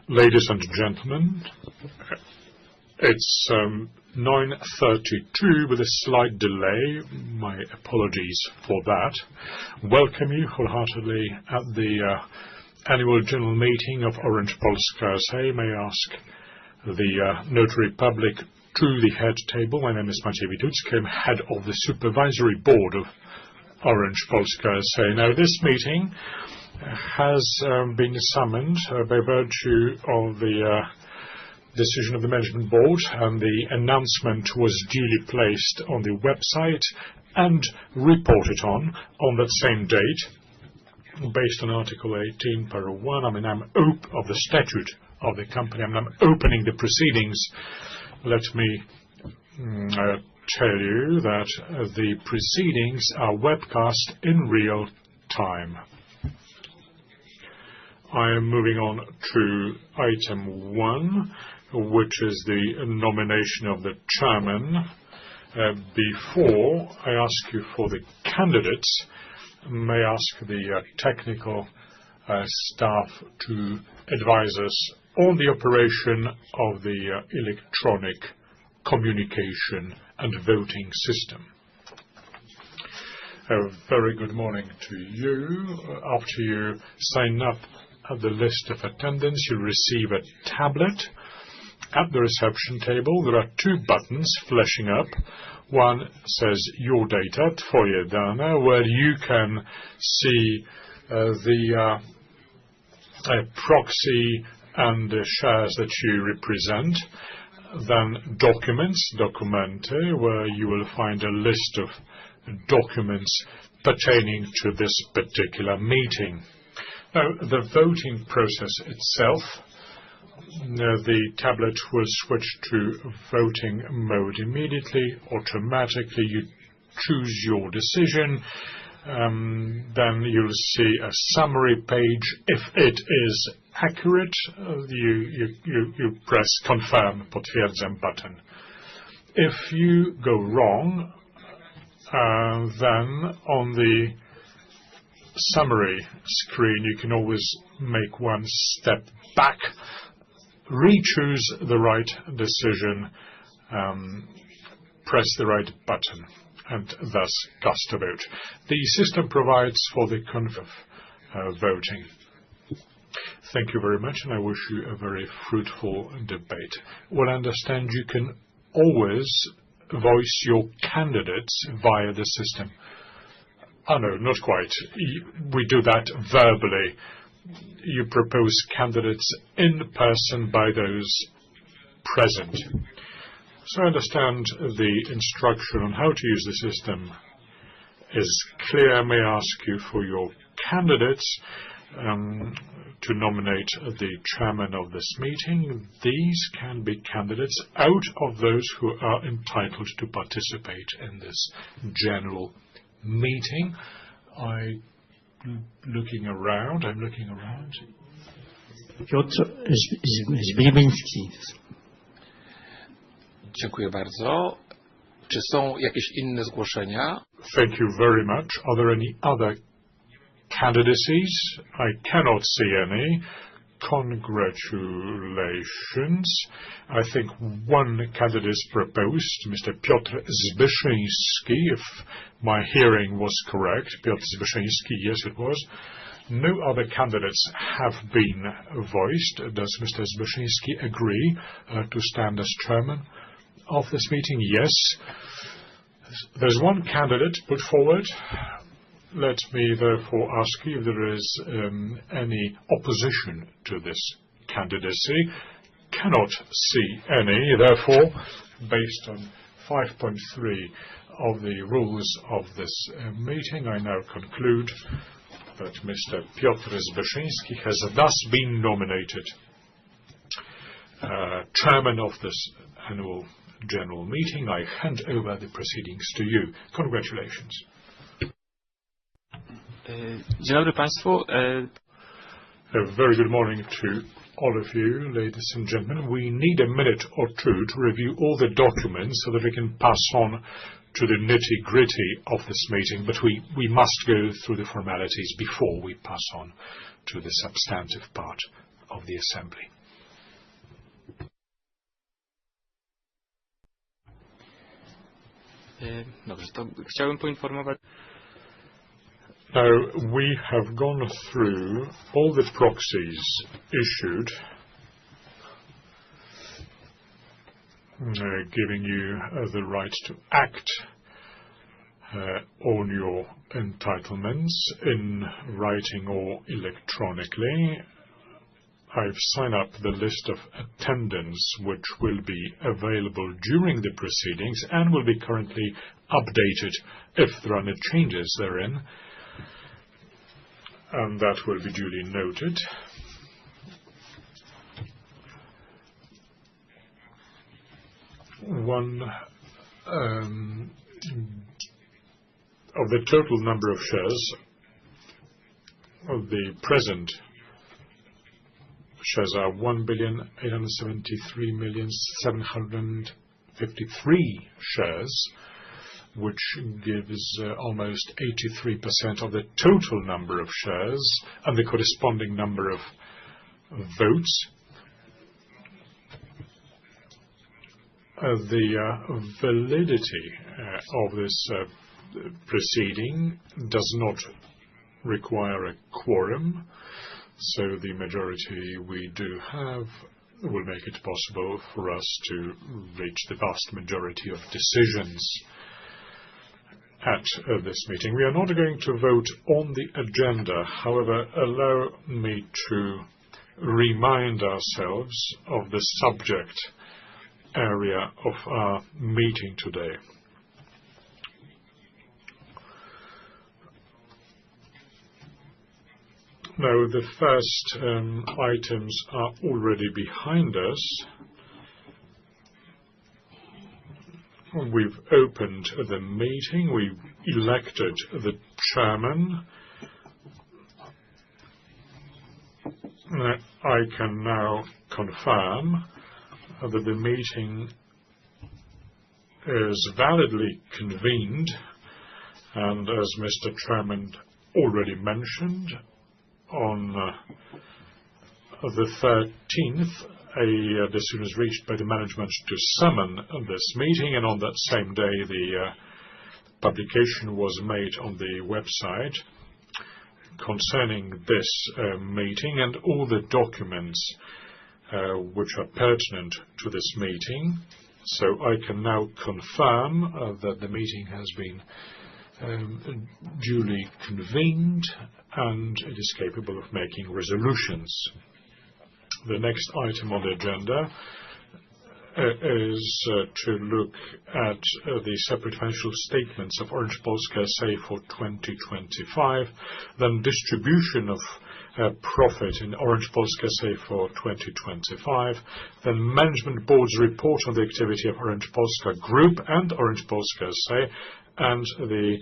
Ladies and gentlemen, it's 9:32 with a slight delay. My apologies for that. Welcome you wholeheartedly at the annual general meeting of Orange Polska SA. May I ask the notary public to the head table. My name is Maciej Witucki. I'm head of the supervisory board of Orange Polska SA. Now, this meeting has been summoned by virtue of the decision of the management board, and the announcement was duly placed on the website and reported on that same date, based on Article 18, Paragraph 1. I'm of the statute of the company. I'm opening the proceedings. Let me tell you that the proceedings are webcast in real time. I am moving on to item 1, which is the nomination of the chairman. Before I ask you for the candidates, may I ask the technical staff to advise us on the operation of the electronic communication and voting system. A very good morning to you. After you sign up at the list of attendants, you receive a tablet. At the reception table, there are 2 buttons flashing up. One says Your Data, Twoje dane, where you can see the proxy and the shares that you represent. Then Documents, Dokumenty, where you will find a list of documents pertaining to this particular meeting. Now, the voting process itself, the tablet will switch to voting mode immediately, automatically. You choose your decision, then you'll see a summary page. If it is accurate, you press Confirm, Potwierdzam button. If you go wrong, then on the summary screen, you can always make one step back, re-choose the right decision, press the right button, and thus cast a vote. The system provides for the voting. Thank you very much, and I wish you a very fruitful debate. Well, I understand you can always voice your candidates via the system. Oh, no, not quite. We do that verbally. You propose candidates in person by those present. So I understand the instruction on how to use the system is clear. May I ask you for your candidates to nominate the chairman of this meeting. These can be candidates out of those who are entitled to participate in this general meeting. I'm looking around. Piotr Zbieński. Dziękuję bardzo. Czy są jakieś inne zgłoszenia? Thank you very much. Are there any other candidacies? I cannot see any. Congratulations. I think one candidate is proposed, Mr. Piotr Zbyszyński, if my hearing was correct. Piotr Zbyszyński, yes, it was. No other candidates have been voiced. Does Mr. Zbyszyński agree to stand as chairman of this meeting? Yes. There's one candidate put forward. Let me therefore ask you if there is any opposition to this candidacy. Cannot see any. Therefore, based on 5.3 of the rules of this meeting, I now conclude that Mr. Piotr Zbyszyński has thus been nominated chairman of this annual general meeting. I hand over the proceedings to you. Congratulations. Dzień dobry Państwu. A very good morning to all of you, ladies and gentlemen. We need a minute or two to review all the documents so that we can pass on to the nitty-gritty of this meeting, but we must go through the formalities before we pass on to the substantive part of the Assembly. Dobrze, to chciałbym poinformować. Now, we have gone through all the proxies issued, giving you the right to act on your entitlements in writing or electronically. I've signed up the list of attendance which will be available during the proceedings and will be currently updated if there are any changes therein, and that will be duly noted. One of the total number of shares, of the present shares are 1,873,753 shares, which gives almost 83% of the total number of shares and the corresponding number of votes. The validity of this proceeding does not require a quorum, so the majority we do have will make it possible for us to reach the vast majority of decisions at this meeting. We are not going to vote on the agenda. However, allow me to remind ourselves of the subject area of our meeting today. Now, the first items are already behind us. We've opened the meeting. We've elected the chairman. I can now confirm that the meeting is validly convened, and as Mr. Chairman already mentioned, on the 13th, a decision was reached by the management to summon this meeting, and on that same day the publication was made on the website concerning this meeting and all the documents which are pertinent to this meeting. So I can now confirm that the meeting has been duly convened and it is capable of making resolutions. The next item on the agenda is to look at the separate financial statements of Orange Polska S.A. for 2025, then distribution of profit in Orange Polska S.A. for 2025, then Management Board's report on the activity of Orange Polska Group and Orange Polska S.A., and the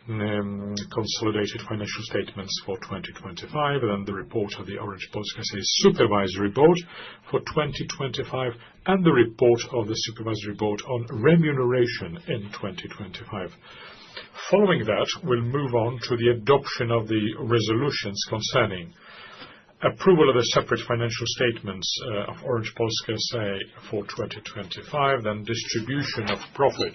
consolidated financial statements for 2025, then the report of the Orange Polska S.A. Supervisory Board for 2025, and the report of the Supervisory Board on remuneration in 2025. Following that, we'll move on to the adoption of the resolutions concerning approval of the separate financial statements of Orange Polska S.A. for 2025, then distribution of profit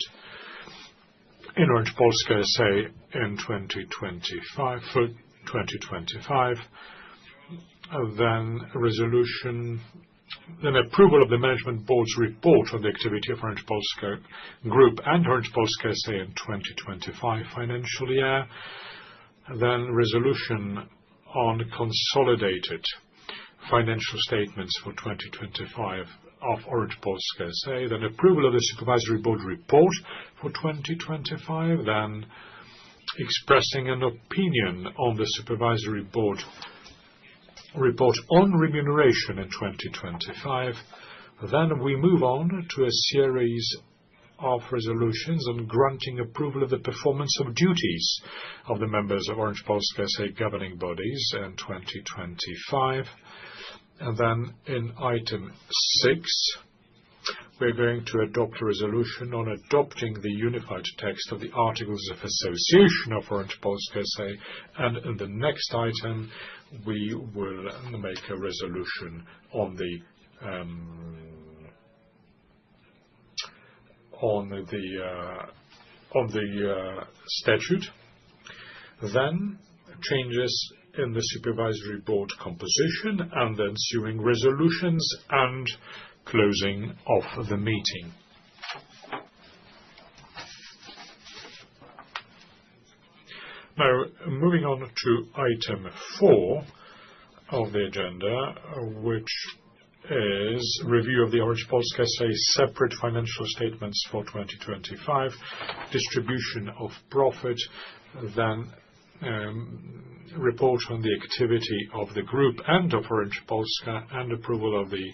in Orange Polska S.A. in 2025, for 2025, then approval of the Management Board's report on the activity of Orange Polska Group and Orange Polska S.A. in 2025 financial year, then resolution on consolidated financial statements for 2025 of Orange Polska S.A., then approval of the Supervisory Board report for 2025, then expressing an opinion on the Supervisory Board report on remuneration in 2025. Then we move on to a series of resolutions on granting approval of the performance of duties of the members of Orange Polska S.A. governing bodies in 2025. And then in item 6, we're going to adopt a resolution on adopting the unified text of the Articles of Association of Orange Polska S.A. And in the next item, we will make a resolution on the of the statute, then changes in the Supervisory Board composition and the ensuing resolutions and closing of the meeting. Now, moving on to item 4 of the agenda, which is review of the Orange Polska SA separate financial statements for 2025, distribution of profit, then report on the activity of the group and of Orange Polska, and approval of the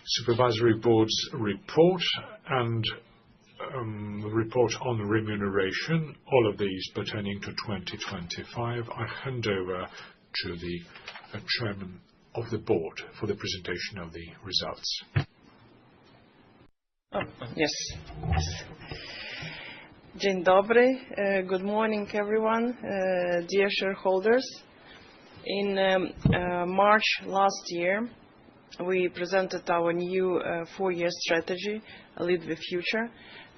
Supervisory Board's report, and report on remuneration, all of these pertaining to 2025. I hand over to the Chairman of the Board for the presentation of the results. Yes. Dzień dobry. Good morning, everyone. Dear shareholders, in March last year, we presented our new 4-year strategy, Lead the Future.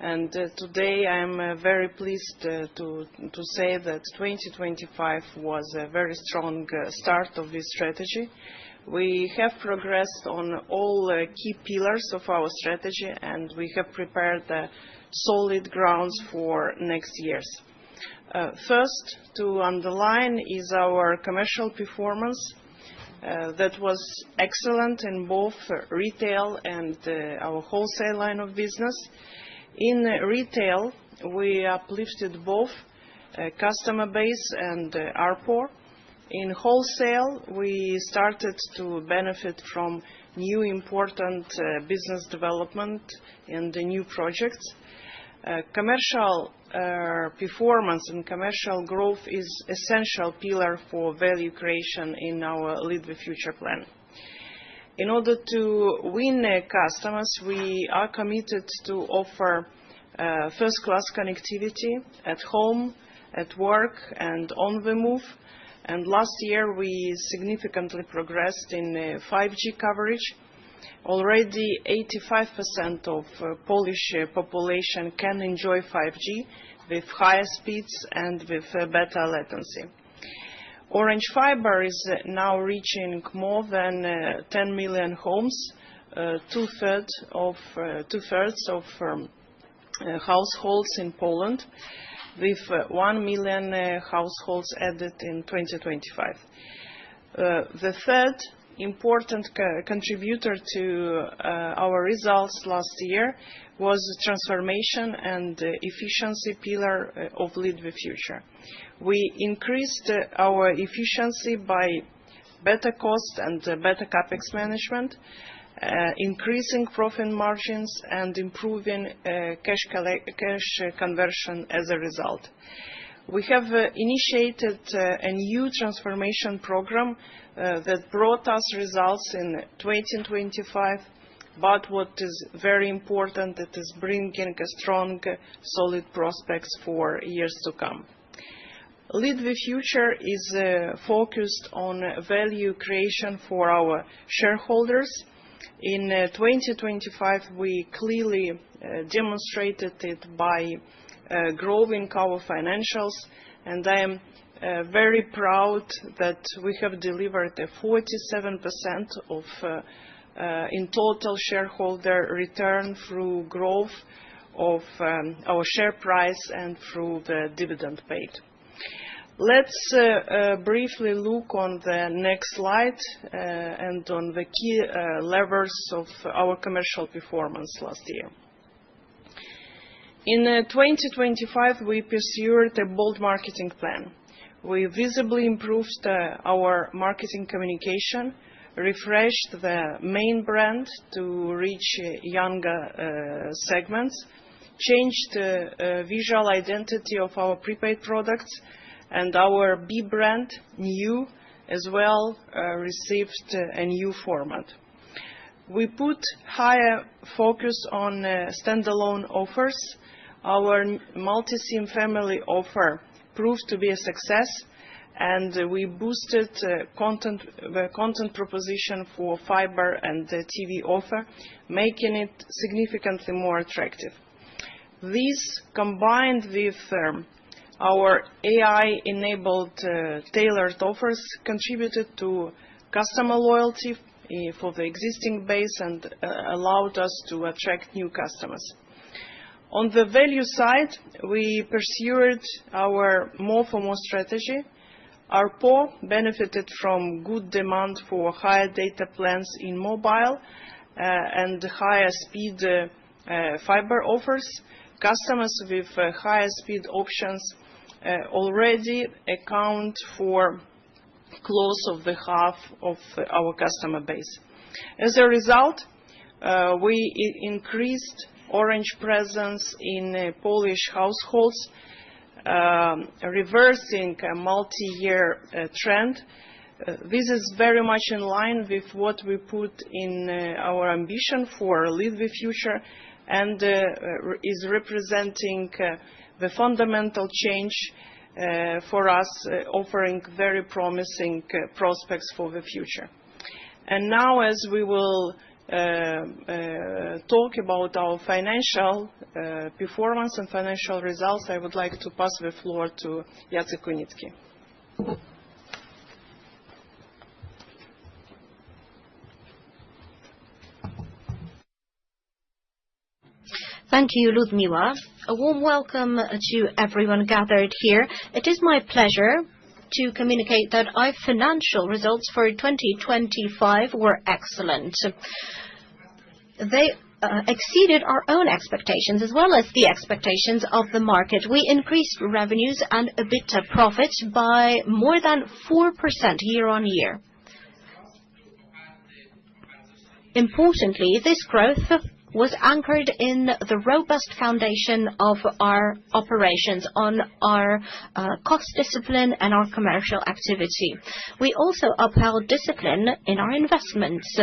And today I'm very pleased to say that 2025 was a very strong start of this strategy. We have progressed on all key pillars of our strategy, and we have prepared solid grounds for next years. First, to underline is our commercial performance that was excellent in both retail and our wholesale line of business. In retail, we uplifted both customer base and ARPU. In wholesale, we started to benefit from new important business development and the new projects. Commercial performance and commercial growth is essential pillar for value creation in our Lead the Future plan. In order to win customers, we are committed to offer first-class connectivity at home, at work, and on the move. And last year, we significantly progressed in 5G coverage. Already 85% of Polish population can enjoy 5G with higher speeds and with better latency. Orange Fiber is now reaching more than 10 million homes, two-thirds of households in Poland, with 1 million households added in 2025. The third important contributor to our results last year was transformation and efficiency pillar of Lead the Future. We increased our efficiency by better cost and better CapEx management, increasing profit margins and improving cash conversion as a result. We have initiated a new transformation program that brought us results in 2025, but what is very important, it is bringing a strong, solid prospects for years to come. Lead the Future is focused on value creation for our shareholders. In 2025, we clearly demonstrated it by growing our financials, and I am very proud that we have delivered a 47% of in total shareholder return through growth of our share price and through the dividend paid. Let's briefly look on the next slide and on the key levers of our commercial performance last year. In 2025, we pursued a bold marketing plan. We visibly improved our marketing communication, refreshed the main brand to reach younger segments, changed the visual identity of our prepaid products, and our B brand, New, as well, received a new format. We put higher focus on standalone offers. Our multi-SIM family offer proved to be a success, and we boosted the content proposition for fiber and the TV offer, making it significantly more attractive. This, combined with our AI-enabled tailored offers, contributed to customer loyalty for the existing base and allowed us to attract new customers. On the value side, we pursued our more for more strategy. Our PO benefited from good demand for higher data plans in mobile and higher speed fiber offers. Customers with higher speed options already account for close of the half of our customer base. As a result, we increased Orange presence in Polish households, reversing a multi-year trend. This is very much in line with what we put in our ambition for Lead the Future and is representing the fundamental change for us, offering very promising prospects for the future. And now, as we will talk about our financial performance and financial results, I would like to pass the floor to Jacek Kunicki. Thank you, Ludmila. A warm welcome to everyone gathered here. It is my pleasure to communicate that our financial results for 2025 were excellent. They exceeded our own expectations as well as the expectations of the market. We increased revenues and EBITDA profits by more than 4% year on year. Importantly, this growth was anchored in the robust foundation of our operations on our cost discipline and our commercial activity. We also upheld discipline in our investments.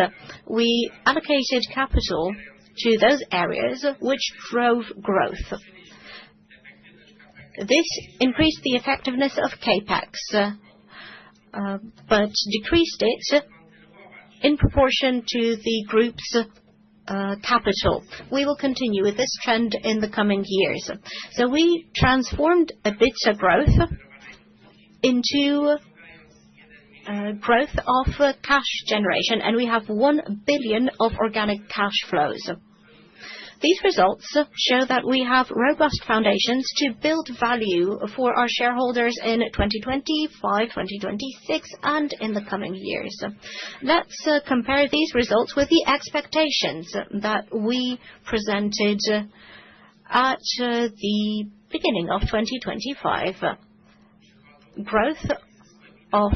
We allocated capital to those areas which drove growth. This increased the effectiveness of CAPEX, but decreased it in proportion to the group's capital. We will continue with this trend in the coming years. So we transformed EBITDA growth into growth of cash generation, and we have 1 billion of organic cash flows. These results show that we have robust foundations to build value for our shareholders in 2025, 2026, and in the coming years. Let's compare these results with the expectations that we presented at the beginning of 2025. Growth of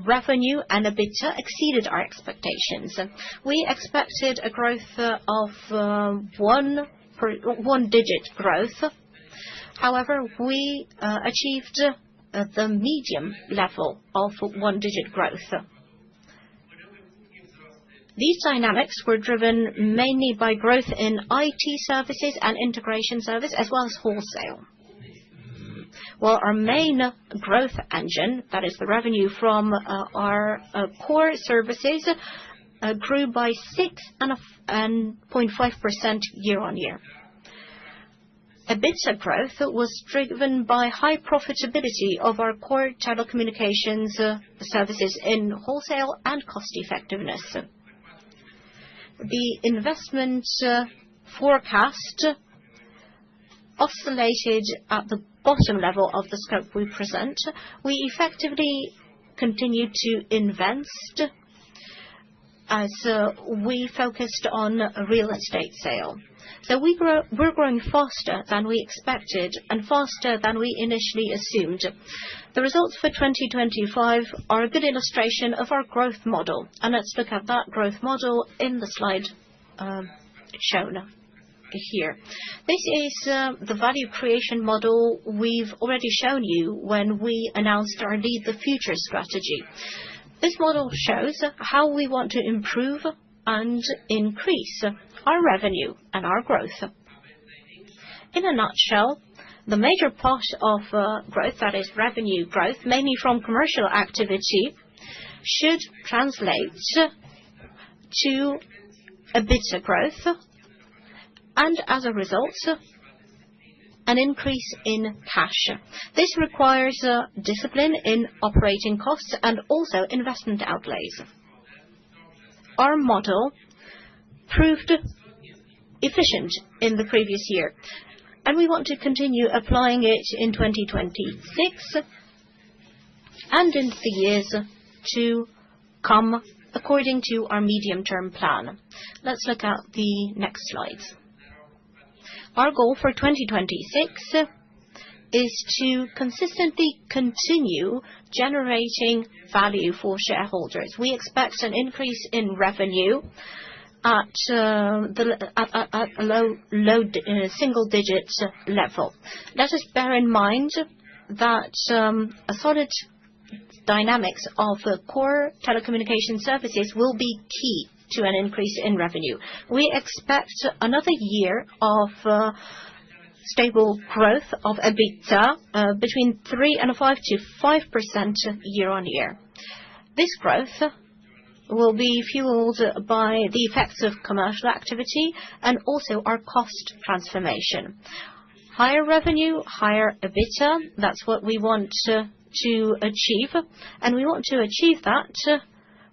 revenue and EBITDA exceeded our expectations. We expected a growth of one-digit growth. However, we achieved the medium level of one-digit growth. These dynamics were driven mainly by growth in IT services and integration service, as well as wholesale. While our main growth engine, that is the revenue from our core services, grew by 6.5% year on year. EBITDA growth was driven by high profitability of our core telecommunications services in wholesale and cost effectiveness. The investment forecast oscillated at the bottom level of the scope we present. We effectively continued to invest as we focused on a real estate sale. So we're growing faster than we expected and faster than we initially assumed. The results for 2025 are a good illustration of our growth model. And let's look at that growth model in the slide shown here. This is the value creation model we've already shown you when we announced our Lead the Future strategy. This model shows how we want to improve and increase our revenue and our growth. In a nutshell, the major part of growth, that is revenue growth, mainly from commercial activity, should translate to EBITDA growth, and as a result, an increase in cash. This requires discipline in operating costs and also investment outlays. Our model proved efficient in the previous year, and we want to continue applying it in 2026 and in the years to come according to our medium-term plan. Let's look at the next slides. Our goal for 2026 is to consistently continue generating value for shareholders. We expect an increase in revenue at a low single-digit level. Let us bear in mind that a solid dynamics of core telecommunication services will be key to an increase in revenue. We expect another year of stable growth of EBITDA between 3.5% to 5% year-on-year. This growth will be fueled by the effects of commercial activity and also our cost transformation. Higher revenue, higher EBITDA, that's what we want to achieve, and we want to achieve that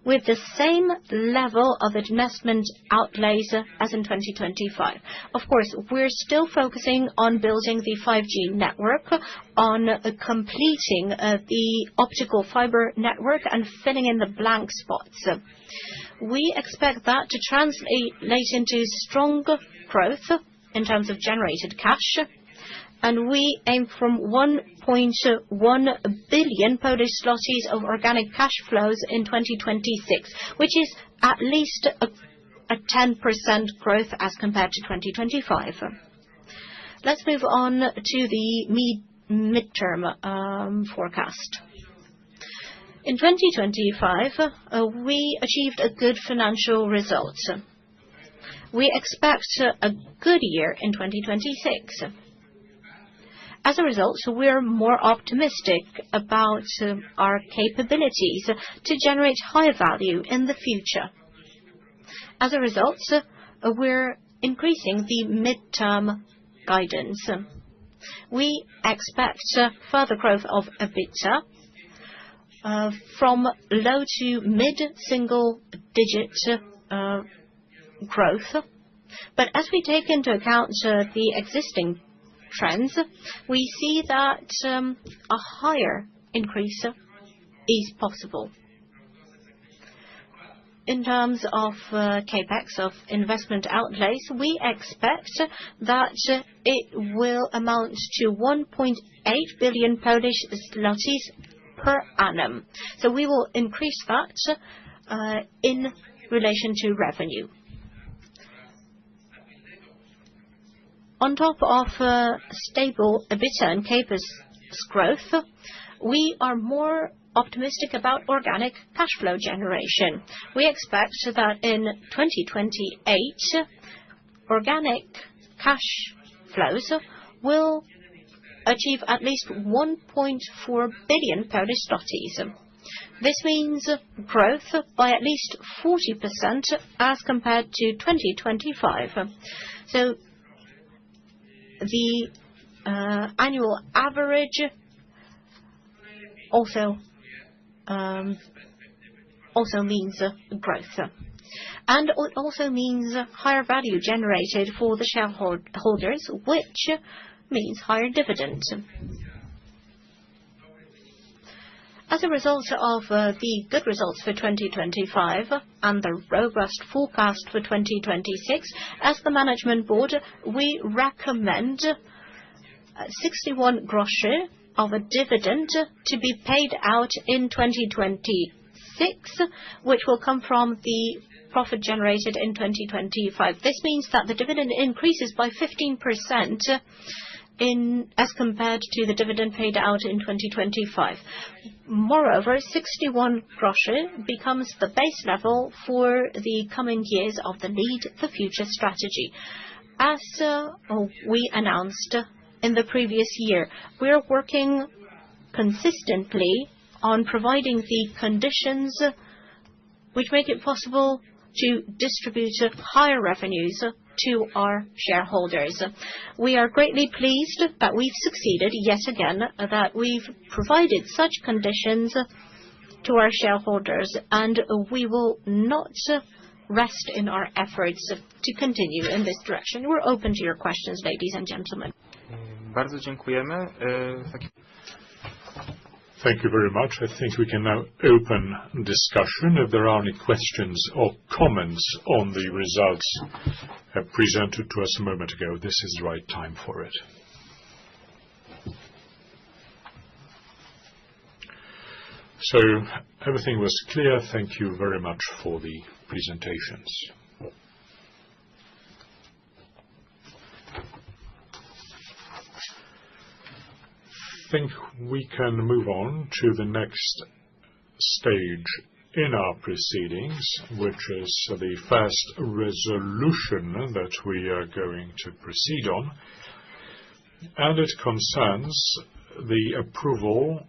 with the same level of investment outlays as in 2025. Of course, we're still focusing on building the 5G network, on completing the optical fiber network and filling in the blank spots. We expect that to translate into strong growth in terms of generated cash, and we aim from 1.1 billion Polish zlotys of organic cash flows in 2026, which is at least a 10% growth as compared to 2025. Let's move on to the midterm forecast. In 2025, we achieved a good financial result. We expect a good year in 2026. As a result, we're more optimistic about our capabilities to generate higher value in the future. As a result, we're increasing the midterm guidance. We expect further growth of EBITDA from low to mid-single digit growth. But as we take into account the existing trends, we see that a higher increase is possible. In terms of capex, of investment outlays, we expect that it will amount to 1.8 billion Polish zlotys per annum. So we will increase that in relation to revenue. On top of stable EBITDA and CapEx growth, we are more optimistic about organic cash flow generation. We expect that in 2028, organic cash flows will achieve at least 1.4 billion Polish zlotys. This means growth by at least 40% as compared to 2025. So the annual average also means growth. And it also means higher value generated for the shareholders, which means higher dividends. As a result of the good results for 2025 and the robust forecast for 2026, as the management board, we recommend 61 groszy of a dividend to be paid out in 2026, which will come from the profit generated in 2025. This means that the dividend increases by 15% as compared to the dividend paid out in 2025. Moreover, 61 groszy becomes the base level for the coming years of the Lead the Future strategy. As we announced in the previous year, we are working consistently on providing the conditions which make it possible to distribute higher revenues to our shareholders. We are greatly pleased that we've succeeded yet again, that we've provided such conditions to our shareholders, and we will not rest in our efforts to continue in this direction. We're open to your questions, ladies and gentlemen. Bardzo dziękujemy. Thank you very much. I think we can now open discussion. If there are any questions or comments on the results presented to us a moment ago, this is the right time for it. So everything was clear. Thank you very much for the presentations. I think we can move on to the next stage in our proceedings, which is the first resolution that we are going to proceed on, and it concerns the approval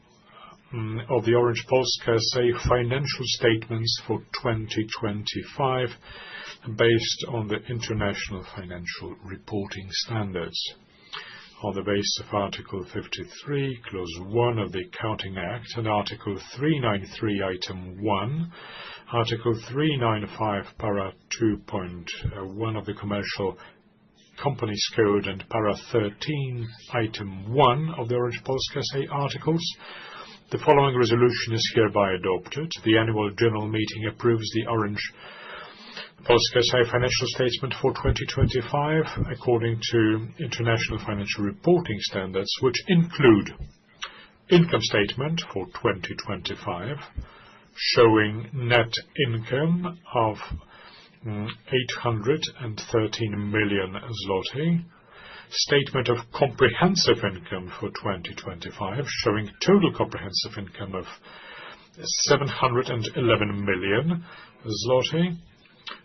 of the Orange Polska S.A. financial statements for 2025 based on the International Financial Reporting Standards. On the basis of Article 53, Clause 1 of the Accounting Act, and Article 393, Item 1, Article 395, Para 2.1 of the Commercial Companies Code, and Para 13, Item 1 of the Orange Polska S.A. articles, the following resolution is hereby adopted. The Annual General Meeting approves the Orange Polska S.A. financial statement for 2025 according to International Financial Reporting Standards, which include income statement for 2025, showing net income of 813 million zloty, statement of comprehensive income for 2025, showing total comprehensive income of 711 million zloty,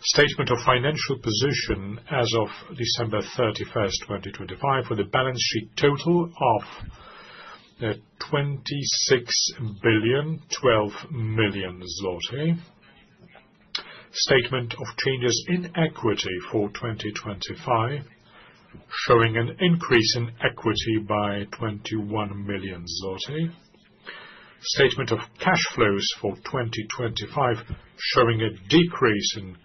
statement of financial position as of December 31st, 2025, with a balance sheet total of 26,012 million zloty, statement of changes in equity for 2025, showing an increase in equity by 21 million zloty, statement of cash flows for 2025, showing a decrease in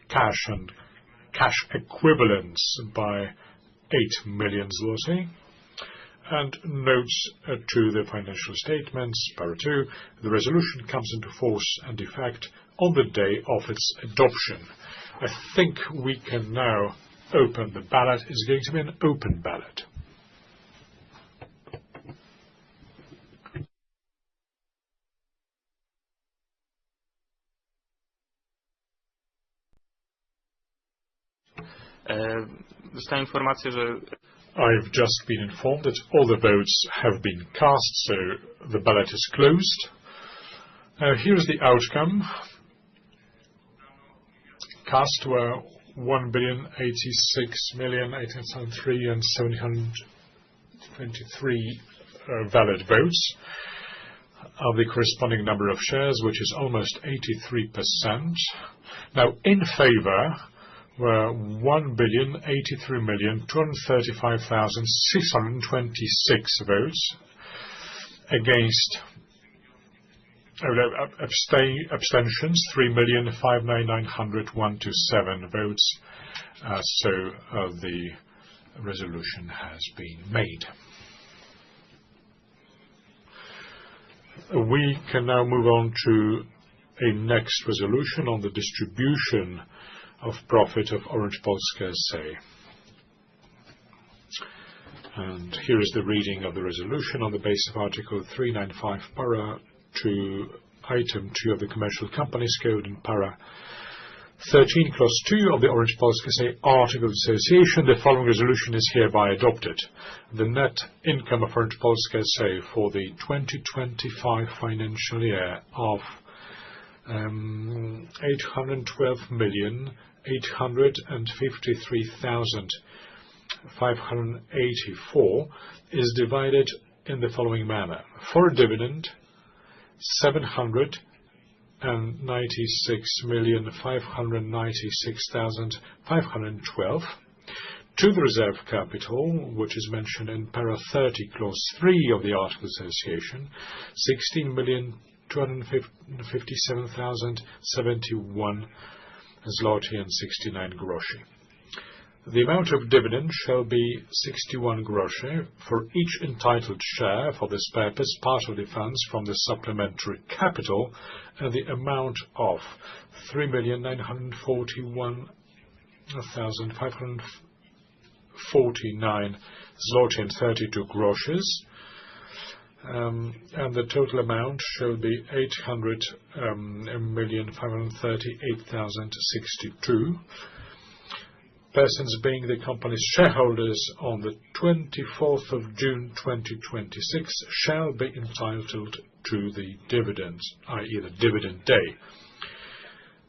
cash and cash equivalents by 8 million zloty, and notes to the financial statements. Para 2, the resolution comes into force and effect on the day of its adoption. I think we can now open the ballot. It's going to be an open ballot. Dostałem informację, że I've just been informed that all the votes have been cast, so the ballot is closed. Here's the outcome. Cast were 1,086,803,723 valid votes of the corresponding number of shares, which is almost 83%. Now, in favor were 1,083,235,626 votes, against abstentions 3,599,127 votes. So the resolution has been made. We can now move on to a next resolution on the distribution of profit of Orange Polska S.A. And here is the reading of the resolution on the basis of Article 395, Para 2, Item 2 of the Commercial Companies Code, and Para 13, Clause 2 of the Orange Polska S.A. Article of Association. The following resolution is hereby adopted. The net income of Orange Polska S.A. for the 2025 financial year of 812,853,584 is divided in the following manner. For a dividend, 796,596,512. to the reserve capital, which is mentioned in para 30, clause 3 of the Articles of Association, 16,257,071 zloty and 69 groszy. The amount of dividend shall be 61 groszy for each entitled share for this purpose, part of the funds from the supplementary capital, and the amount of 3,941,549 zloty and 32 groszy, and the total amount shall be 800,538,062. Persons being the company's shareholders on the 24th of June 2026 shall be entitled to the dividends, i.e. the dividend day.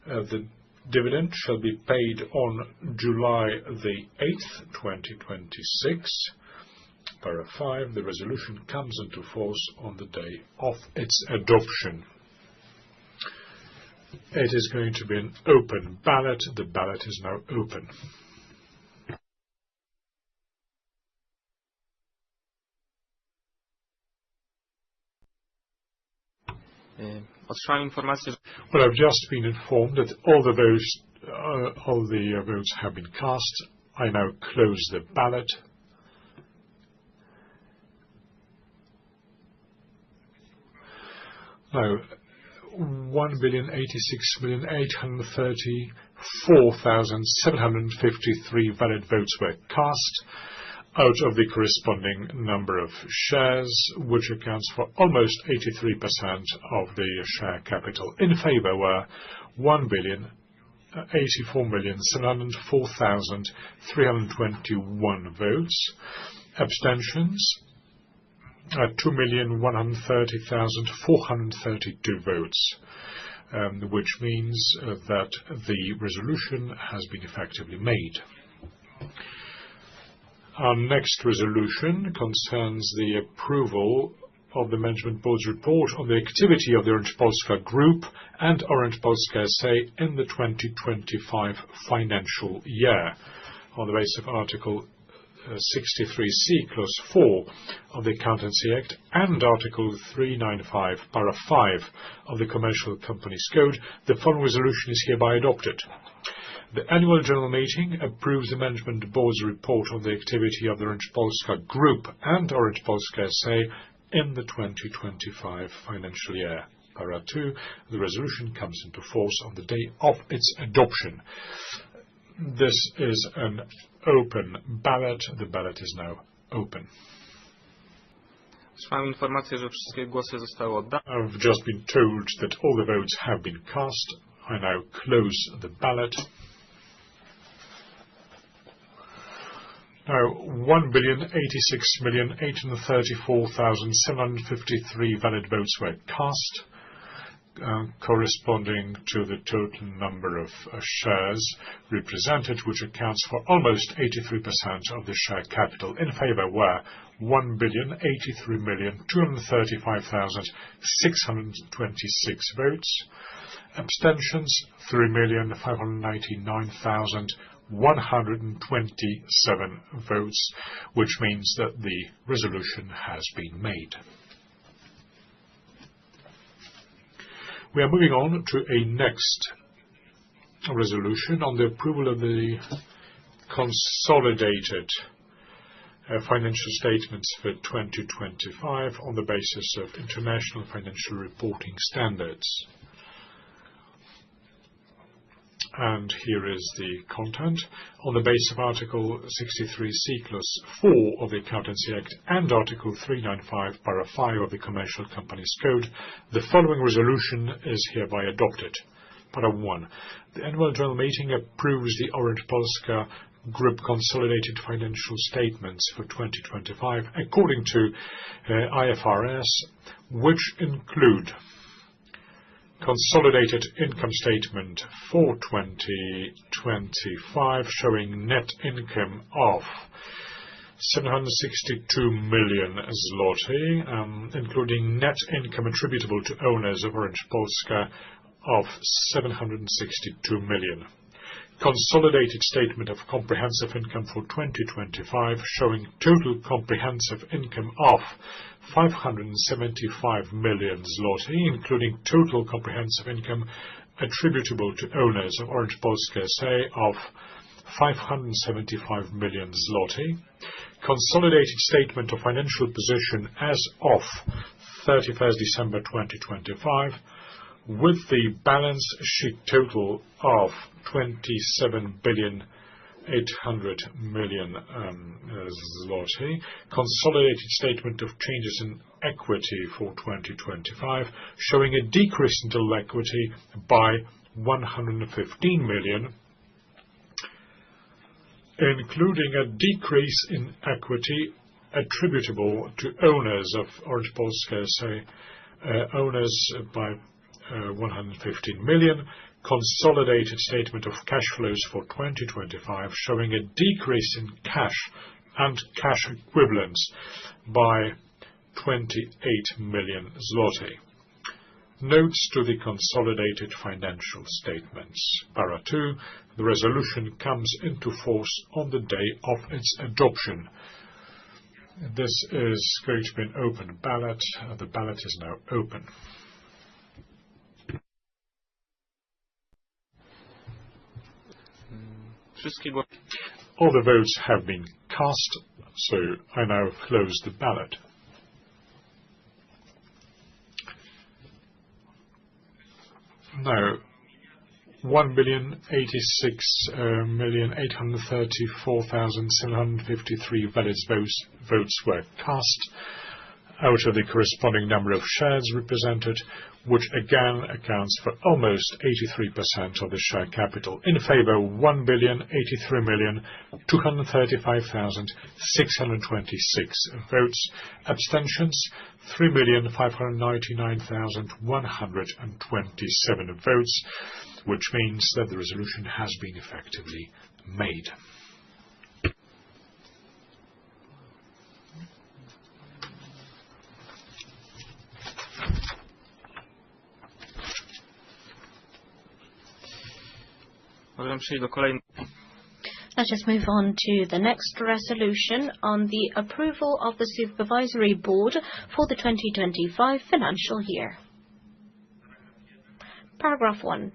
The dividend shall be paid on July the 8th, 2026. Para 5, the resolution comes into force on the day of its adoption. It is going to be an open ballot. The ballot is now open. Otrzymałem informację, że Well, I've just been informed that all the votes have been cast. I now close the ballot. Now, 1,086,834,753 valid votes were cast out of the corresponding number of shares, which accounts for almost 83% of the share capital. In favor were 1,084,704,321 votes. Abstentions 2,130,432 votes, which means that the resolution has been effectively made. Our next resolution concerns the approval of the Management Board's report on the activity of the Orange Polska Group and Orange Polska SA in the 2025 financial year, on the basis of Article 63C, Clause 4 of the Accountancy Act and Article 395, Para 5 of the Commercial Companies Code. The following resolution is hereby adopted. The Annual General Meeting approves the Management Board's report on the activity of the Orange Polska Group and Orange Polska SA in the 2025 financial year. Para 2, the resolution comes into force on the day of its adoption. This is an open ballot. The ballot is now open. otrzymałem informację, że wszystkie głosy zostały oddane. I've just been told that all the votes have been cast. I now close the ballot. Now, 1,086,834,753 valid votes were cast, corresponding to the total number of shares represented, which accounts for almost 83% of the share capital. In favor were 1,083,235,626 votes. Abstentions 3,599,127 votes, which means that the resolution has been made. We are moving on to a next resolution on the approval of the consolidated financial statements for 2025 on the basis of international financial reporting standards. And here is the content. On the basis of Article 63C, Clause 4 of the Accountancy Act and Article 395, Para 5 of the Commercial Companies Code, the following resolution is hereby adopted. Para 1. The Annual General Meeting approves the Orange Polska Group consolidated financial statements for 2025 according to IFRS, which include consolidated income statement for 2025 showing net income of 762 million zloty, including net income attributable to owners of Orange Polska of 762 million. Consolidated statement of comprehensive income for 2025, showing total comprehensive income of 575 million zloty, including total comprehensive income attributable to owners of Orange Polska S.A. of 575 million zloty. Consolidated statement of financial position as of 31st December 2025, with the balance sheet total of 27 billion 800 million zloty. Consolidated statement of changes in equity for 2025, showing a decrease in total equity by 115 million, including a decrease in equity attributable to owners of Orange Polska S.A. Owners by 115 million. Consolidated statement of cash flows for 2025, showing a decrease in cash and cash equivalents by 28 million zloty. Notes to the consolidated financial statements. Para 2. The resolution comes into force on the day of its adoption. This is going to be an open ballot. The ballot is now open. All the votes have been cast, so I now close the ballot. Now, 1,086,834,753 valid votes were cast out of the corresponding number of shares represented, which again accounts for almost 83% of the share capital. In favor, 1,083,235,626 votes. Abstentions, 3,599,127 votes, which means that the resolution has been effectively made. Let us move on to the next resolution on the approval of the Supervisory Board for the 2025 financial year. Paragraph 1.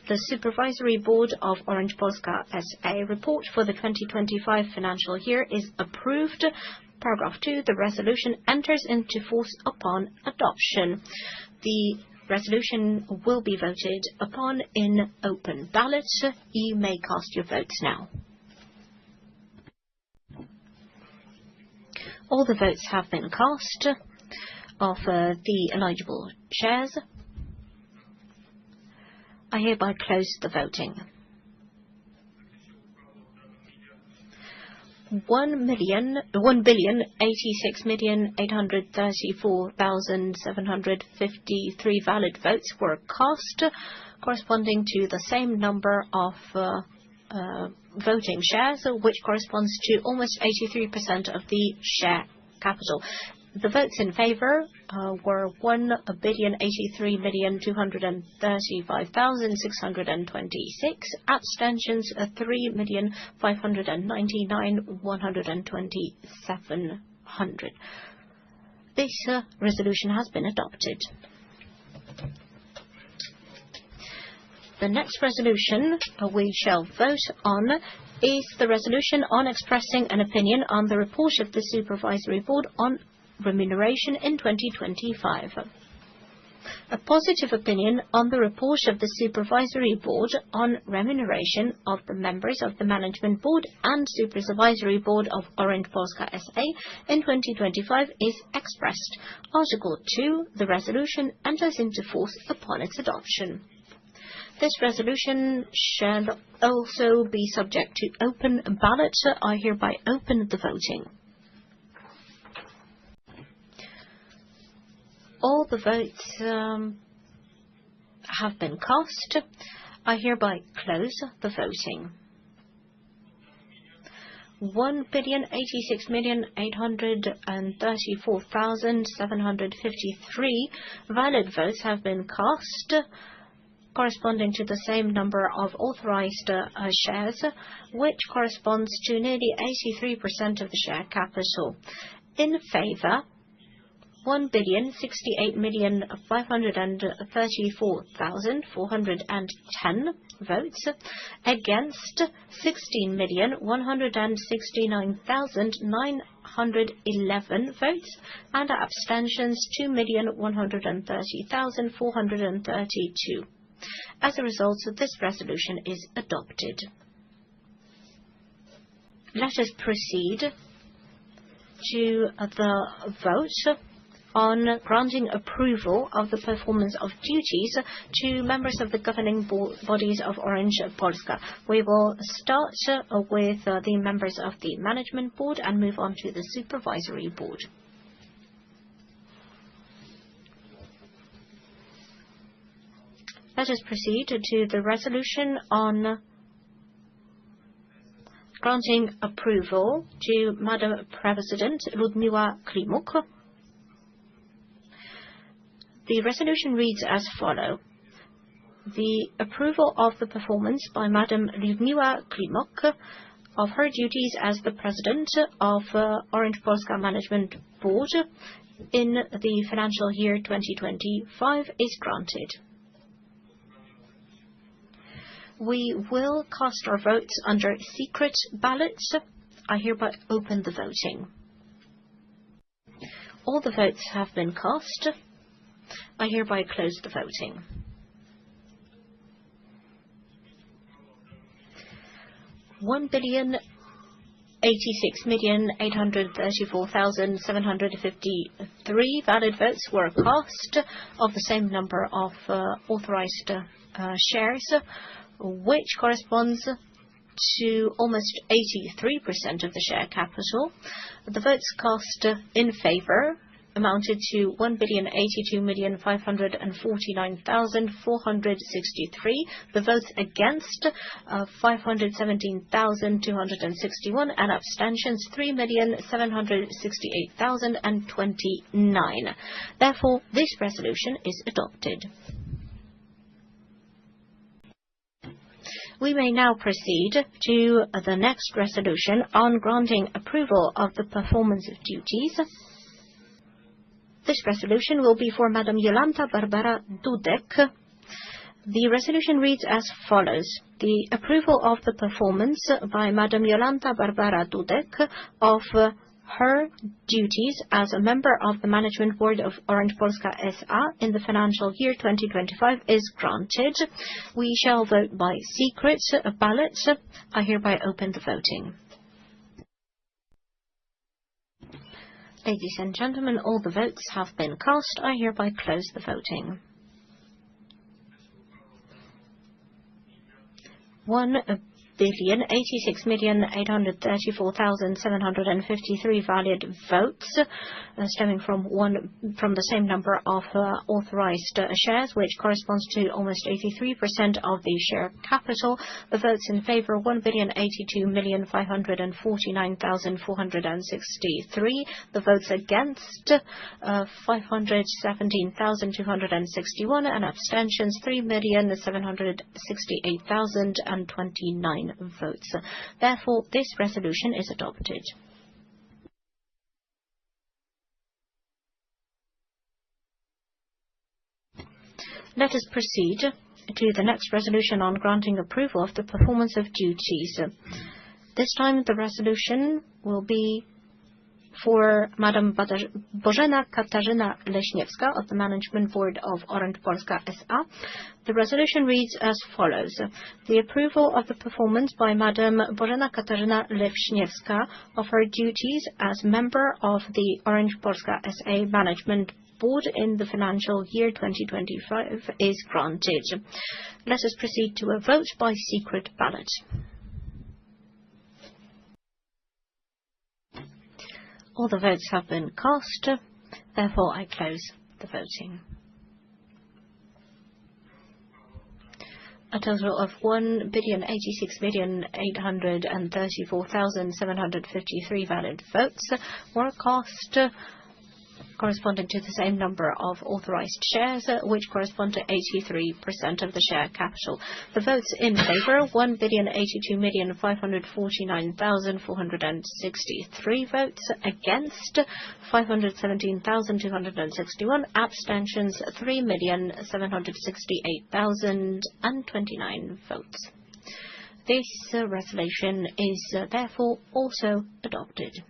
The Supervisory Board of Orange Polska S.A. report for the 2025 financial year is approved. Paragraph 2. The resolution enters into force upon adoption. The resolution will be voted upon in open ballot. You may cast your votes now. All the votes have been cast of the eligible shares. I hereby close the voting. 1,086,834,753 valid votes were cast, corresponding to the same number of voting shares, which corresponds to almost 83% of the share capital. The votes in favor were 1,083,235,626. Abstentions 3,599,127. This resolution has been adopted. The next resolution we shall vote on is the resolution on expressing an opinion on the report of the Supervisory Board on remuneration in 2025. A positive opinion on the report of the Supervisory Board on remuneration of the members of the Management Board and Supervisory Board of Orange Polska S.A. in 2025 is expressed. Article 2. The resolution enters into force upon its adoption. This resolution shall also be subject to open ballot. I hereby open the voting. All the votes have been cast. I hereby close the voting. 1,086,834,753 valid votes have been cast, corresponding to the same number of authorized shares, which corresponds to nearly 83% of the share capital. In favor, 1,068,534,410 votes, against 16,169,911 votes, and abstentions 2,130,432. As a result, this resolution is adopted. Let us proceed to the vote on granting approval of the performance of duties to members of the governing bodies of Orange Polska. We will start with the members of the management board and move on to the supervisory board. Let us proceed to the resolution on granting approval to Madam President Liudmila Klimuk. The resolution reads as follows. The approval of the performance by Madam Liudmila Klimuk of her duties as the President of Orange Polska Management Board in the financial year 2025 is granted. We will cast our votes under secret ballots. I hereby open the voting. All the votes have been cast. I hereby close the voting. One 1,086,834,753 valid votes were cast of the same number of authorized shares, which corresponds to almost 83% of the share capital. The votes cast in favor amounted to 1,082,549,463. The votes against 517,261, and abstentions 3,768,029. Therefore, this resolution is adopted. We may now proceed to the next resolution on granting approval of the performance of duties. This resolution will be for Madam Jolanta Barbara Dudek. The resolution reads as follows. The approval of the performance by Madam Jolanta Barbara Dudek of her duties as a member of the Management Board of Orange Polska S.A. in the financial year 2025 is granted. We shall vote by secret ballot. I hereby open the voting. Ladies and gentlemen, all the votes have been cast. I hereby close the voting. 1,086,834,753 valid votes, stemming from the same number of authorized shares, which corresponds to almost 83% of the share capital. The votes in favor 1,082,549,463. The votes against 517,261, and abstentions 3,768,029 votes. Therefore, this resolution is adopted. Let us proceed to the next resolution on granting approval of the performance of duties. This time the resolution will be for Madam Bożena Katarzyna Leśniewska of the Management Board of Orange Polska S.A. The resolution reads as follows. The approval of the performance by Madam Bożena Katarzyna Leśniewska of her duties as member of the Orange Polska S.A. Management Board in the financial year 2025 is granted. Let us proceed to a vote by secret ballot. All the votes have been cast. Therefore, I close the voting. A total of 1,086,834,753 valid votes were cast corresponding to the same number of authorized shares, which correspond to 83% of the share capital. The votes in favor, 1,082,549,463 votes. Against, 517,261. Abstentions, 3,768,029 votes. This resolution is therefore also adopted.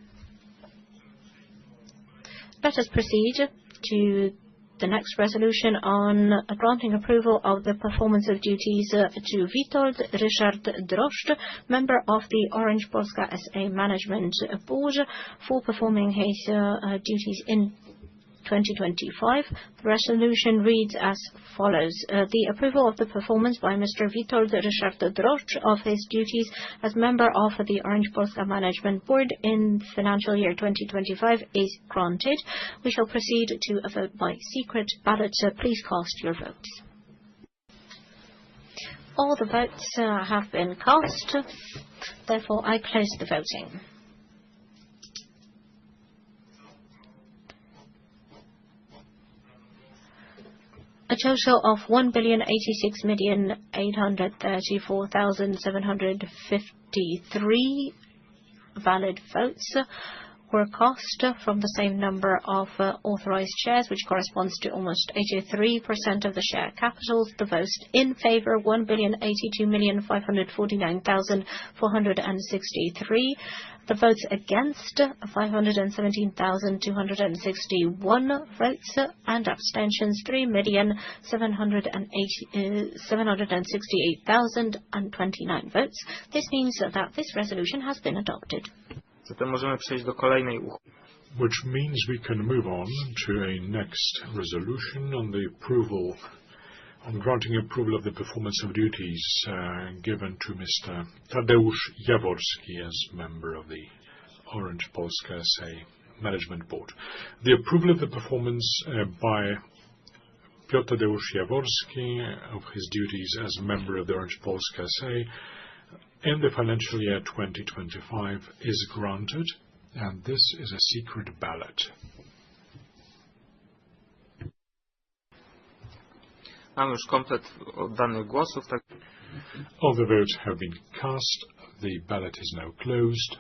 Let us proceed to the next resolution on granting approval of the performance of duties to Witold Ryszard Droszcz, member of the Orange Polska SA Management Board, for performing his duties in 2025. The resolution reads as follows. The approval of the performance by Mr. Witold Ryszard Droszcz of his duties as member of the Orange Polska Management Board in financial year 2025 is granted. We shall proceed to a vote by secret ballot. Please cast your votes. All the votes have been cast. Therefore, I close the voting. A total of 1,086,834,753 valid votes were cast from the same number of authorized shares, which corresponds to almost 83% of the share capital. The votes in favor, 1,082,549,463. The votes against, 517,261 votes, and abstentions, 3,768,029 votes. This means that this resolution has been adopted. Zatem możemy przejść do kolejnej Which means we can move on to a next resolution on the approval, on granting approval of the performance of duties given to Mr. Tadeusz Jaworski as member of the Orange Polska SA Management Board. The approval of the performance by Piotr Tadeusz Jaworski of his duties as member of the Orange Polska SA in the financial year 2025 is granted, and this is a secret ballot. Mamy już komplet oddanych głosów. All the votes have been cast. The ballot is now closed.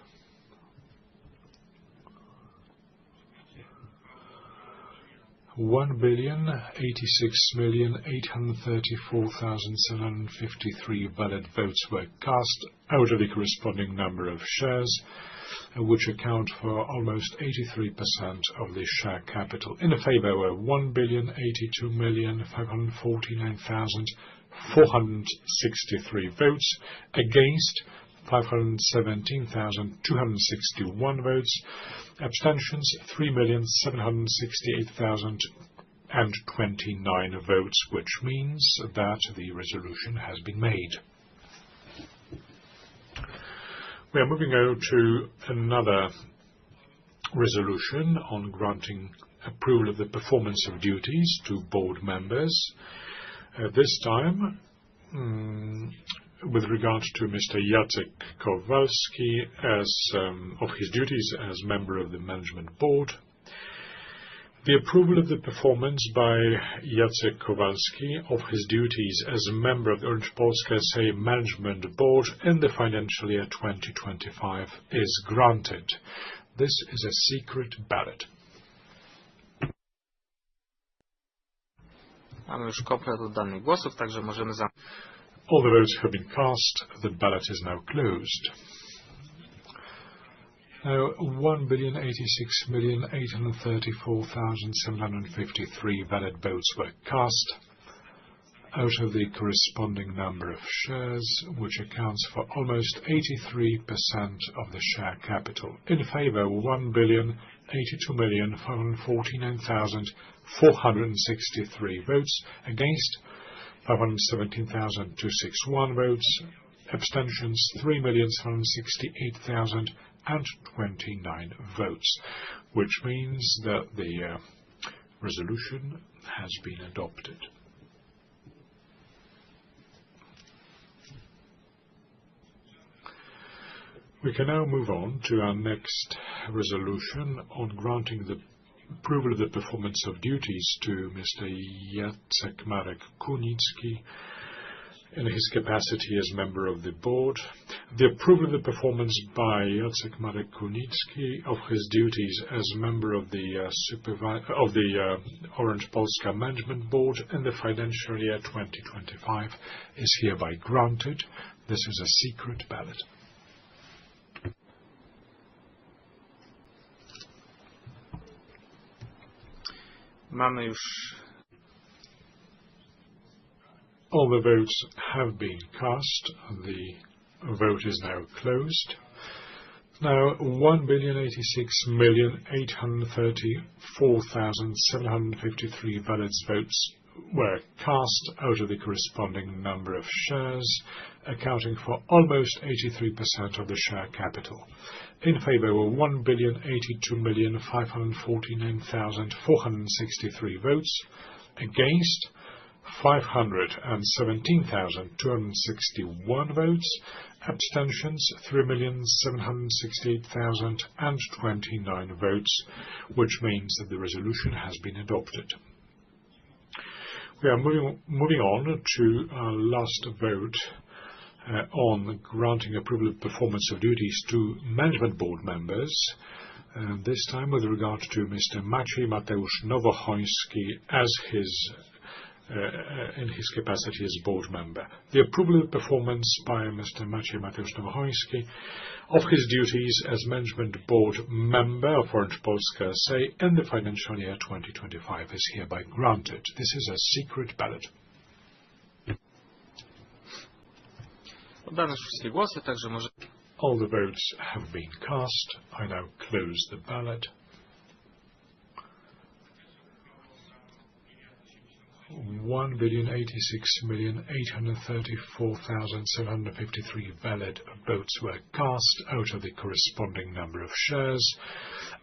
$1,086,834,753 valid votes were cast out of the corresponding number of shares, which account for almost 83% of the share capital. In favor were 1,082,549,463 votes, against 517,261 votes, abstentions 3,768,029 votes, which means that the resolution has been made. We are moving on to another resolution on granting approval of the performance of duties to board members. This time, with regard to Mr. Jacek Kowalski of his duties as member of the Management Board. The approval of the performance by Jacek Kowalski of his duties as a member of the Orange Polska SA Management Board in the financial year 2025 is granted. This is a secret ballot. Mamy już komplet oddanych głosów, także możemy All the votes have been cast. The ballot is now closed. Now, 1,086,834,753 valid votes were cast out of the corresponding number of shares, which accounts for almost 83% of the share capital. In favor, 1,082,549,463 votes, against 517,261 votes, abstentions 3,768,029 votes, which means that the resolution has been adopted. We can now move on to our next resolution on granting the approval of the performance of duties to Mr. Jacek Marek Kunicki in his capacity as member of the board, the approval of the performance by Jacek Marek Kunicki of his duties as member of the Orange Polska Management Board in the financial year 2025 is hereby granted. This is a secret ballot. Mamy już All the votes have been cast. The vote is now closed. Now, 1,086,834,753 valid votes were cast out of the corresponding number of shares, accounting for almost 83% of the share capital. In favor were 1,082,549,463 votes, against 517,261 votes, abstentions 3,768,029 votes, which means that the resolution has been adopted. We are moving on to our last vote on granting approval of performance of duties to management board members, this time with regard to Mr. Maciej Mateusz Nowochoński in his capacity as board member. The approval of performance by Mr. Maciej Mateusz Nowochoński of his duties as management board member of Orange Polska S.A. in the financial year 2025 is hereby granted. This is a secret ballot. oddane wszystkie głosy, także może... All the votes have been cast. I now close the ballot. 1,086,834,753 valid votes were cast out of the corresponding number of shares,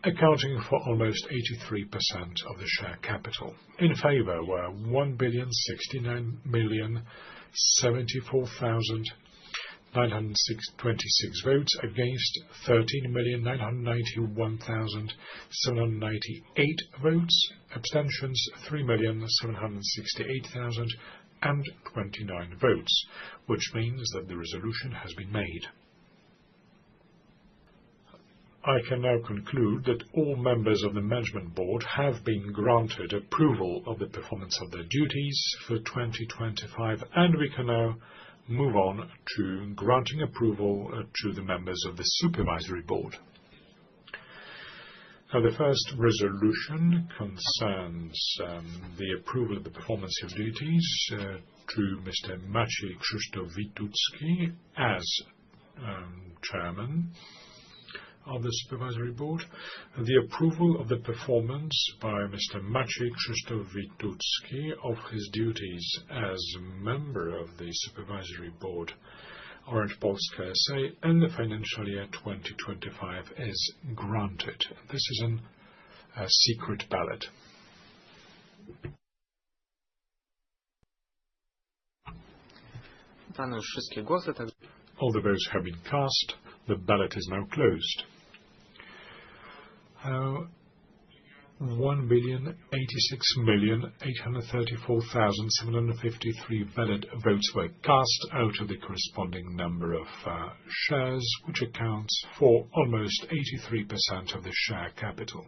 accounting for almost 83% of the share capital. In favor were 1,069,074,926 votes, against 13,991,798 votes, abstentions 3,768,029 votes, which means that the resolution has been made. I can now conclude that all members of the Management Board have been granted approval of the performance of their duties for 2025, and we can now move on to granting approval to the members of the Supervisory Board. Now, the first resolution concerns the approval of the performance of duties to Mr. Maciej Krzysztof Witucki as chairman of the Supervisory Board. The approval of the performance by Mr. Maciej Krzysztof Witucki of his duties as member of the Supervisory Board Orange Polska S.A. in the financial year 2025 is granted. This is a secret ballot. Oddane już wszystkie głosy, także... All the votes have been cast. The ballot is now closed. 1,086,834,753 valid votes were cast out of the corresponding number of shares, which accounts for almost 83% of the share capital.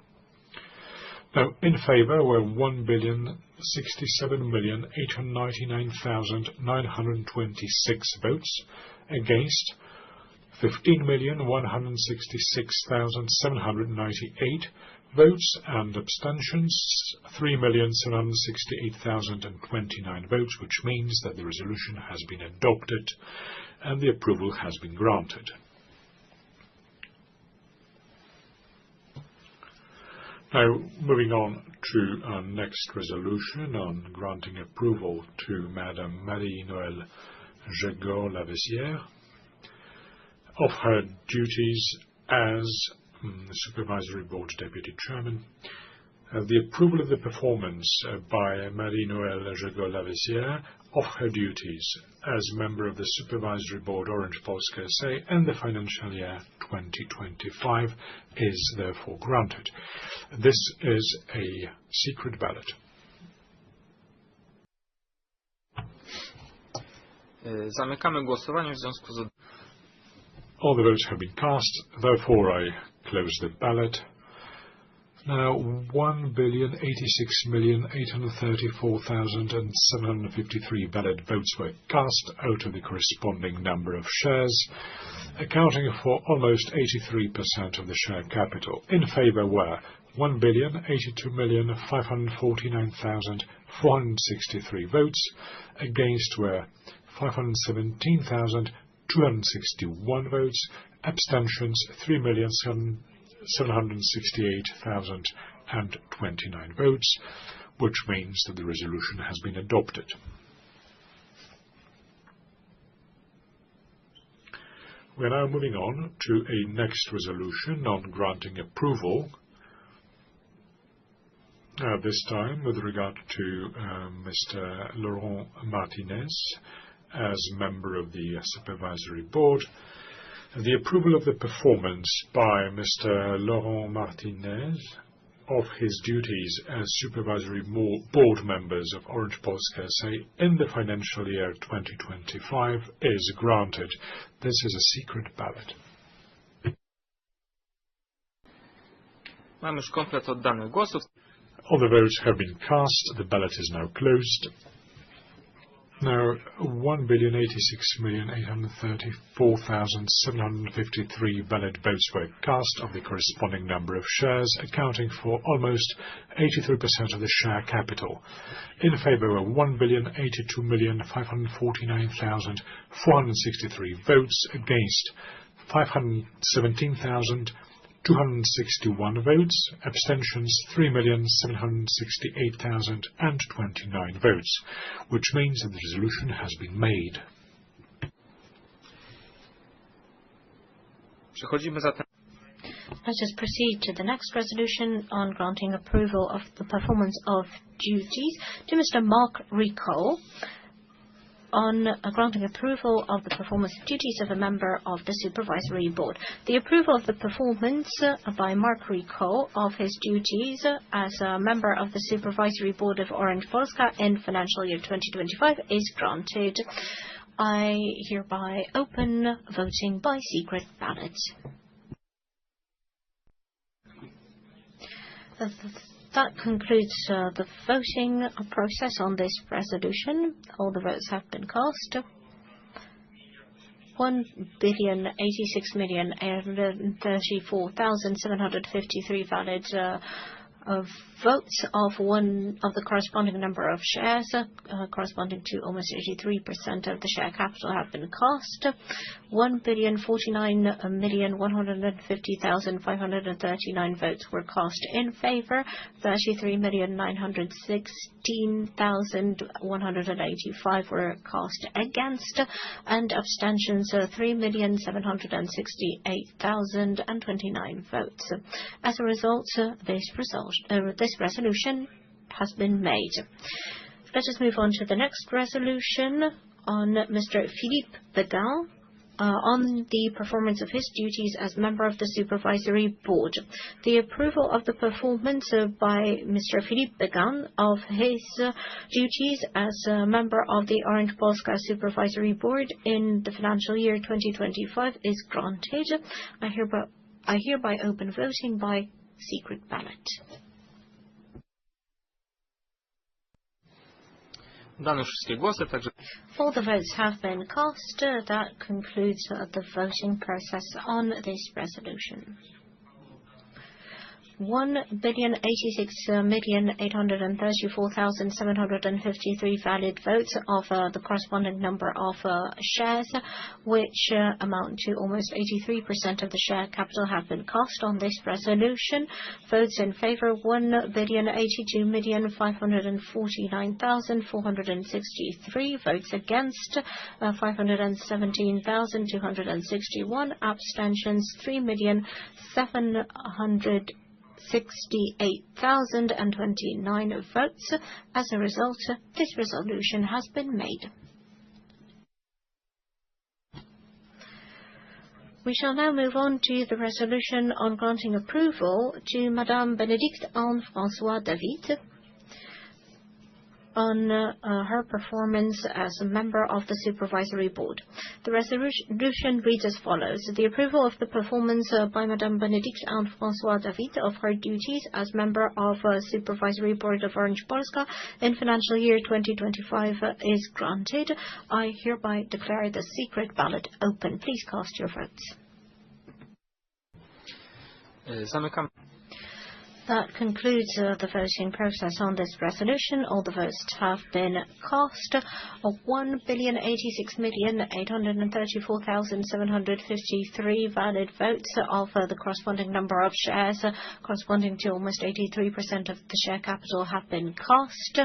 Now, in favor were 1,067,899,926 votes, against 15,166,798 votes, and abstentions 3,768,029 votes, which means that the resolution has been adopted and the approval has been granted. Now, moving on to our next resolution on granting approval to Madame Marie-Noëlle Jegor-Lavessière of her duties as Supervisory Board Deputy Chairman. The approval of the performance by Marie-Noëlle Jego-Lavessière of her duties as member of the Supervisory Board Orange Polska SA in the financial year 2025 is therefore granted. This is a secret ballot. Zamykamy głosowanie w związku z... All the votes have been cast, therefore I close the ballot. Now, 1,086,834,753 valid votes were cast out of the corresponding number of shares, accounting for almost 83% of the share capital. In favor were 1,082,549,463 votes, against were 517,261 votes, abstentions 3,768,029 votes, which means that the resolution has been adopted. We are now moving on to a next resolution on granting approval, this time with regard to Mr. Laurent Martinez as member of the Supervisory Board. The approval of the performance by Mr. Laurent Martinez of his duties as Supervisory Board members of Orange Polska SA in the financial year 2025 is granted. This is a secret ballot. Mamy już komplet oddanych głosów. All the votes have been cast. The ballot is now closed. Now, 1,086,834,753 valid votes were cast of the corresponding number of shares, accounting for almost 83% of the share capital. In favor were 1,082,549,463 votes, against 517,261 votes, abstentions 3,768,029 votes, which means that the resolution has been made. Przechodzimy zatem. Let us proceed to the next resolution on granting approval of the performance of duties to Mr. Mark Ricol, on granting approval of the performance duties of a member of the Supervisory Board. The approval of the performance by Mark Ricol of his duties as a member of the Supervisory Board of Orange Polska in financial year 2025 is granted. I hereby open voting by secret ballot. That concludes the voting process on this resolution. All the votes have been cast. 1,086,834,753 valid votes of the corresponding number of shares, corresponding to almost 83% of the share capital, have been cast. 1,049,150,539 votes were cast in favor. 33,916,185 were cast against, and abstentions 3,768,029 votes. As a result, this resolution has been made. Let us move on to the next resolution on Mr. Philippe Beguin on the performance of his duties as member of the Supervisory Board. The approval of the performance by Mr. Philippe Beguin of his duties as a member of the Orange Polska Supervisory Board in the financial year 2025 is granted. I hereby open voting by secret ballot. Dane wszystkie głosy, także... All the votes have been cast. That concludes the voting process on this resolution. 1,086,834,753 valid votes of the corresponding number of shares, which amount to almost 83% of the share capital, have been cast on this resolution. Votes in favor 1,082,549,463. Votes against 517,261. Abstentions 3,768,029 68,029 votes. As a result, this resolution has been made. We shall now move on to the resolution on granting approval to Madame Bénédicte Anne-Françoise David on her performance as a member of the Supervisory Board. The resolution reads as follows. The approval of the performance by Madame Bénédicte Anne-Françoise David of her duties as member of Supervisory Board of Orange Polska in financial year 2025 is granted. I hereby declare the secret ballot open. Please cast your votes. Zamykam. That concludes the voting process on this resolution. All the votes have been cast. 1,086,834,753 valid votes of the corresponding number of shares, corresponding to almost 83% of the share capital, have been cast.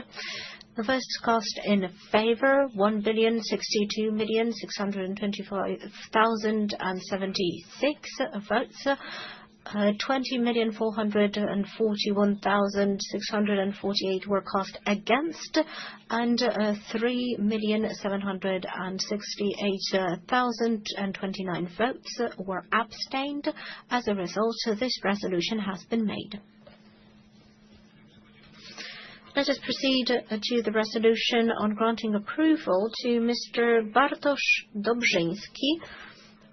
The votes cast in favour, 1,062,625,076 votes. 20,441,648 were cast against, and 3,768,029 votes were abstained. As a result, this resolution has been made. Let us proceed to the resolution on granting approval to Mr. Bartosz Dobrzyński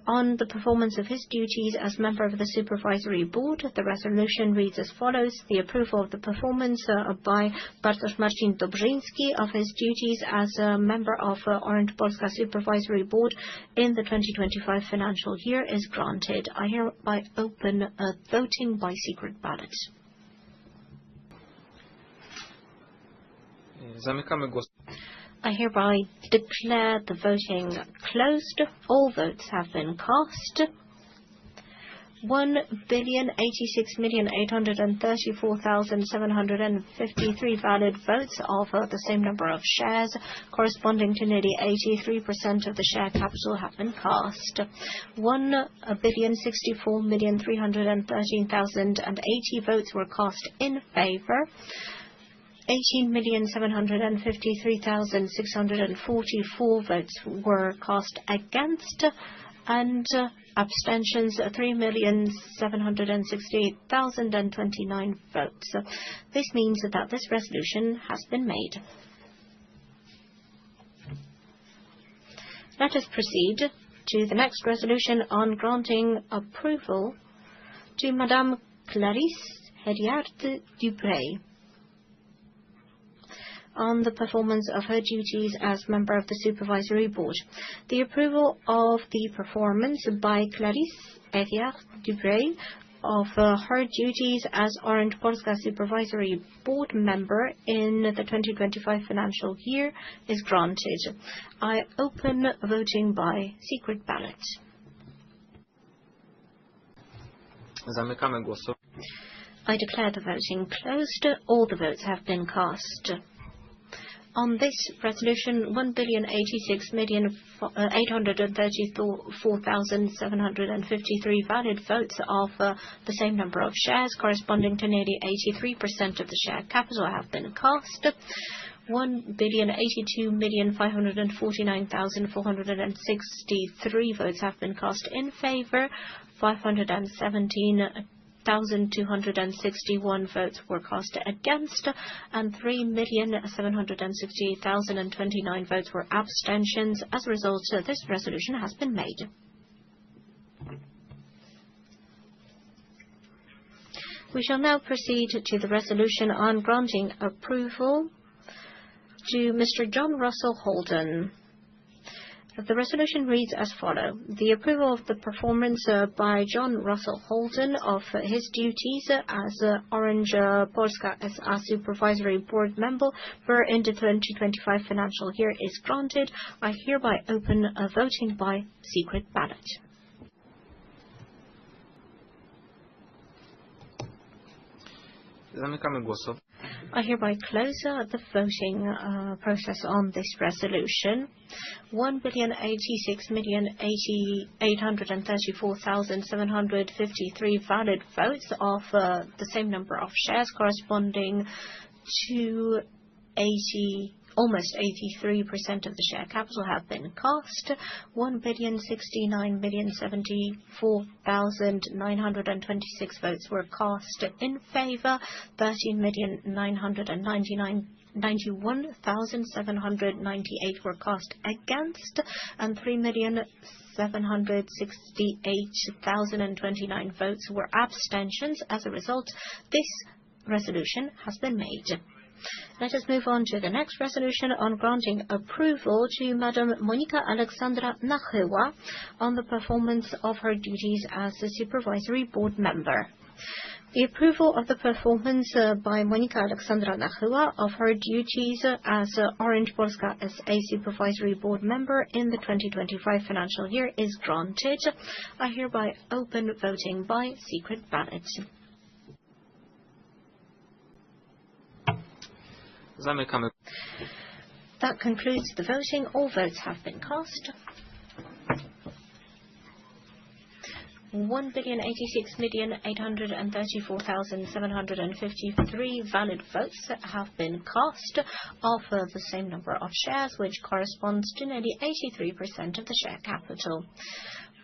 on the performance of his duties as member of the Supervisory Board. The resolution reads as follows. The approval of the performance by Bartosz Marcin Dobrzyński of his duties as a member of Orange Polska Supervisory Board in the 2025 financial year is granted. I hereby open voting by secret ballot. Zamykamy głos. I hereby declare the voting closed. All votes have been cast. 1,086,834,753 valid votes of the same number of shares, corresponding to nearly 83% of the share capital, have been cast. 1,064,313,080 votes were cast in favour. 18,753,644 votes were cast against, and abstentions 3,768,029 votes. This means that this resolution has been made. Let us proceed to the next resolution on granting approval to Madame Clarisse Hédiard-Dupré on the performance of her duties as member of the Supervisory Board. The approval of the performance by Clarisse Hédiard-Dupré of her duties as Orange Polska Supervisory Board member in the 2025 financial year is granted. I open voting by secret ballot. Zamykamy głosowanie. I declare the voting closed. All the votes have been cast. On this resolution, 1,086,834,753 valid votes of the same number of shares, corresponding to nearly 83% of the share capital, have been cast. 1,082,549,463 votes have been cast in favour. 517,261 votes were cast against, and 3,768,029 votes were abstentions. As a result, this resolution has been made. We shall now proceed to the resolution on granting approval to Mr. John Russell Holden. The resolution reads as follows. The approval of the performance by John Russell Holden of his duties as Orange Polska SA Supervisory Board member in the 2025 financial year is granted. I hereby open a voting by secret ballot. Zamykamy głosowanie. I hereby close the voting process on this resolution. 1,086,834,753 valid votes of the same number of shares corresponding to almost 83% of the share capital have been cast. 1,069,074,926 votes were cast in favor. 13,991,798 were cast against, and 3,768,029 votes were abstentions. As a result, this resolution has been made. Let us move on to the next resolution on granting approval to Madam Monika Aleksandra Nachyła on the performance of her duties as a Supervisory Board member. The approval of the performance by Monika Aleksandra Nachyła of her duties as Orange Polska SA Supervisory Board member in the 2025 financial year is granted. I hereby open voting by secret ballot. Zamykamy. That concludes the voting. All votes have been cast. 1,086,834,753 valid votes have been cast of the same number of shares, which corresponds to nearly 83% of the share capital.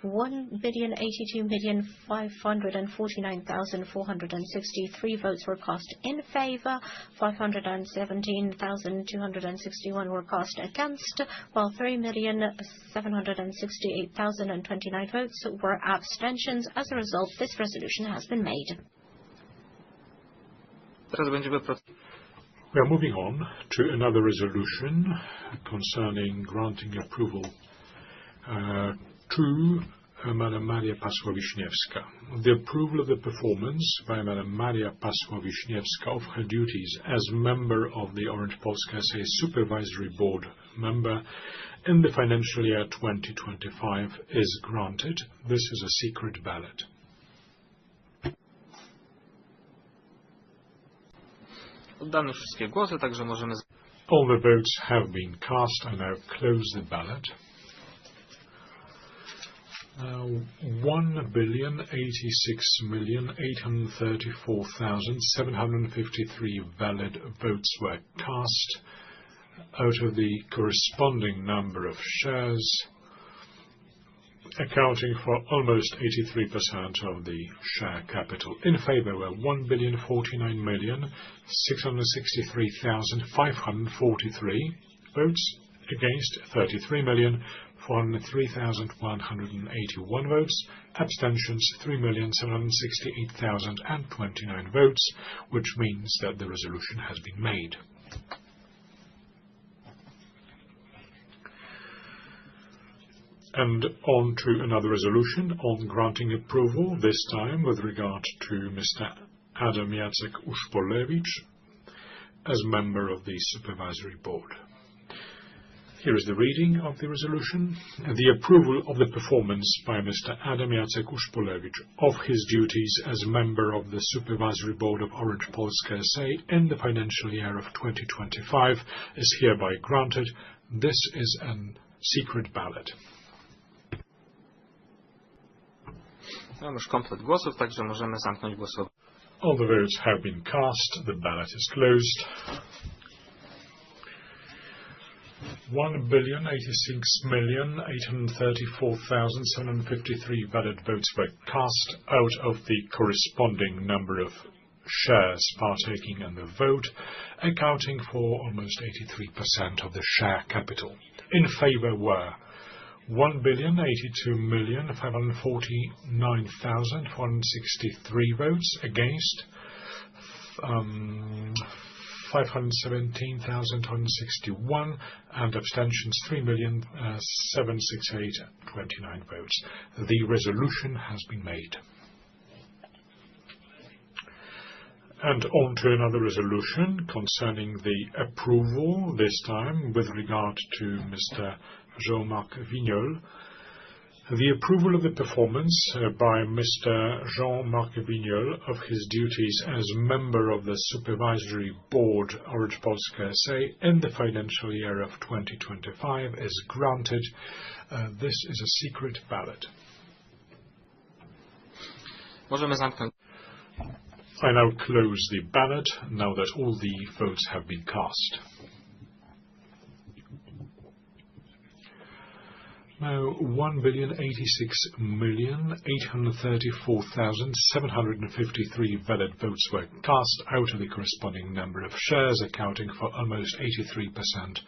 1,082,549,463 votes were cast in favor, 517,261 were cast against, while 3,768,029 votes were abstentions. As a result, this resolution has been made. We are moving on to another resolution concerning granting approval to Madam Maria Pasła-Wiśniewska. The approval of the performance by Madam Maria Pasła-Wiśniewska of her duties as member of the Orange Polska SA Supervisory Board member in the financial year 2025 is granted. This is a secret ballot. Oddane wszystkie głosy, także możemy... All the votes have been cast. I now close the ballot. 1,086,834,753 valid votes were cast out of the corresponding number of shares, accounting for almost 83% of the share capital. In favor were 1,049,663,543 votes, against 33,403,181 votes, abstentions 3,768,029 votes, which means that the resolution has been made. And on to another resolution on granting approval, this time with regard to Mr. Adam Jacek Uszpolewicz as member of the Supervisory Board. Here is the reading of the resolution. The approval of the performance by Mr. Adam Jacek Uszpolewicz of his duties as member of the Supervisory Board of Orange Polska SA in the financial year of 2025 is hereby granted. This is a secret ballot. Mamy już komplet głosów, także możemy zamknąć głosowanie. All the votes have been cast. The ballot is closed. 1,086,834,753 valid votes were cast out of the corresponding number of shares partaking in the vote, accounting for almost 83% of the share capital. In favor were 1,082,549,463 votes, against 517,261, and abstentions 3,768,029 votes. The resolution has been made. And on to another resolution concerning the approval, this time with regard to Mr. Jean-Marc Vignol The approval of the performance by Mr. Jean-Marc Vignol of his duties as member of the Supervisory Board Orange Polska S.A. in the financial year of 2025 is granted. This is a secret ballot. Możemy zamknąć. I now close the ballot now that all the votes have been cast. Now, 1,086,834,753 valid votes were cast out of the corresponding number of shares, accounting for almost 83%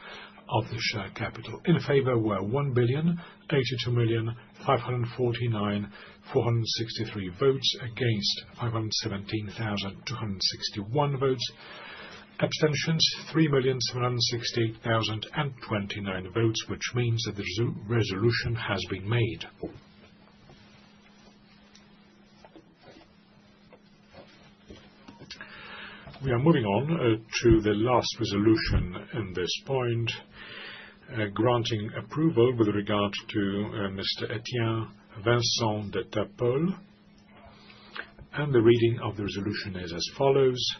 of the share capital. In favor were 1,082,549,463 votes, against 517,261 votes. Abstentions 3,768,029 votes, which means that the resolution has been made. We are moving on to the last resolution in this point, granting approval with regard to Mr. Etienne Vincent de Tapol. And the reading of the resolution is as follows.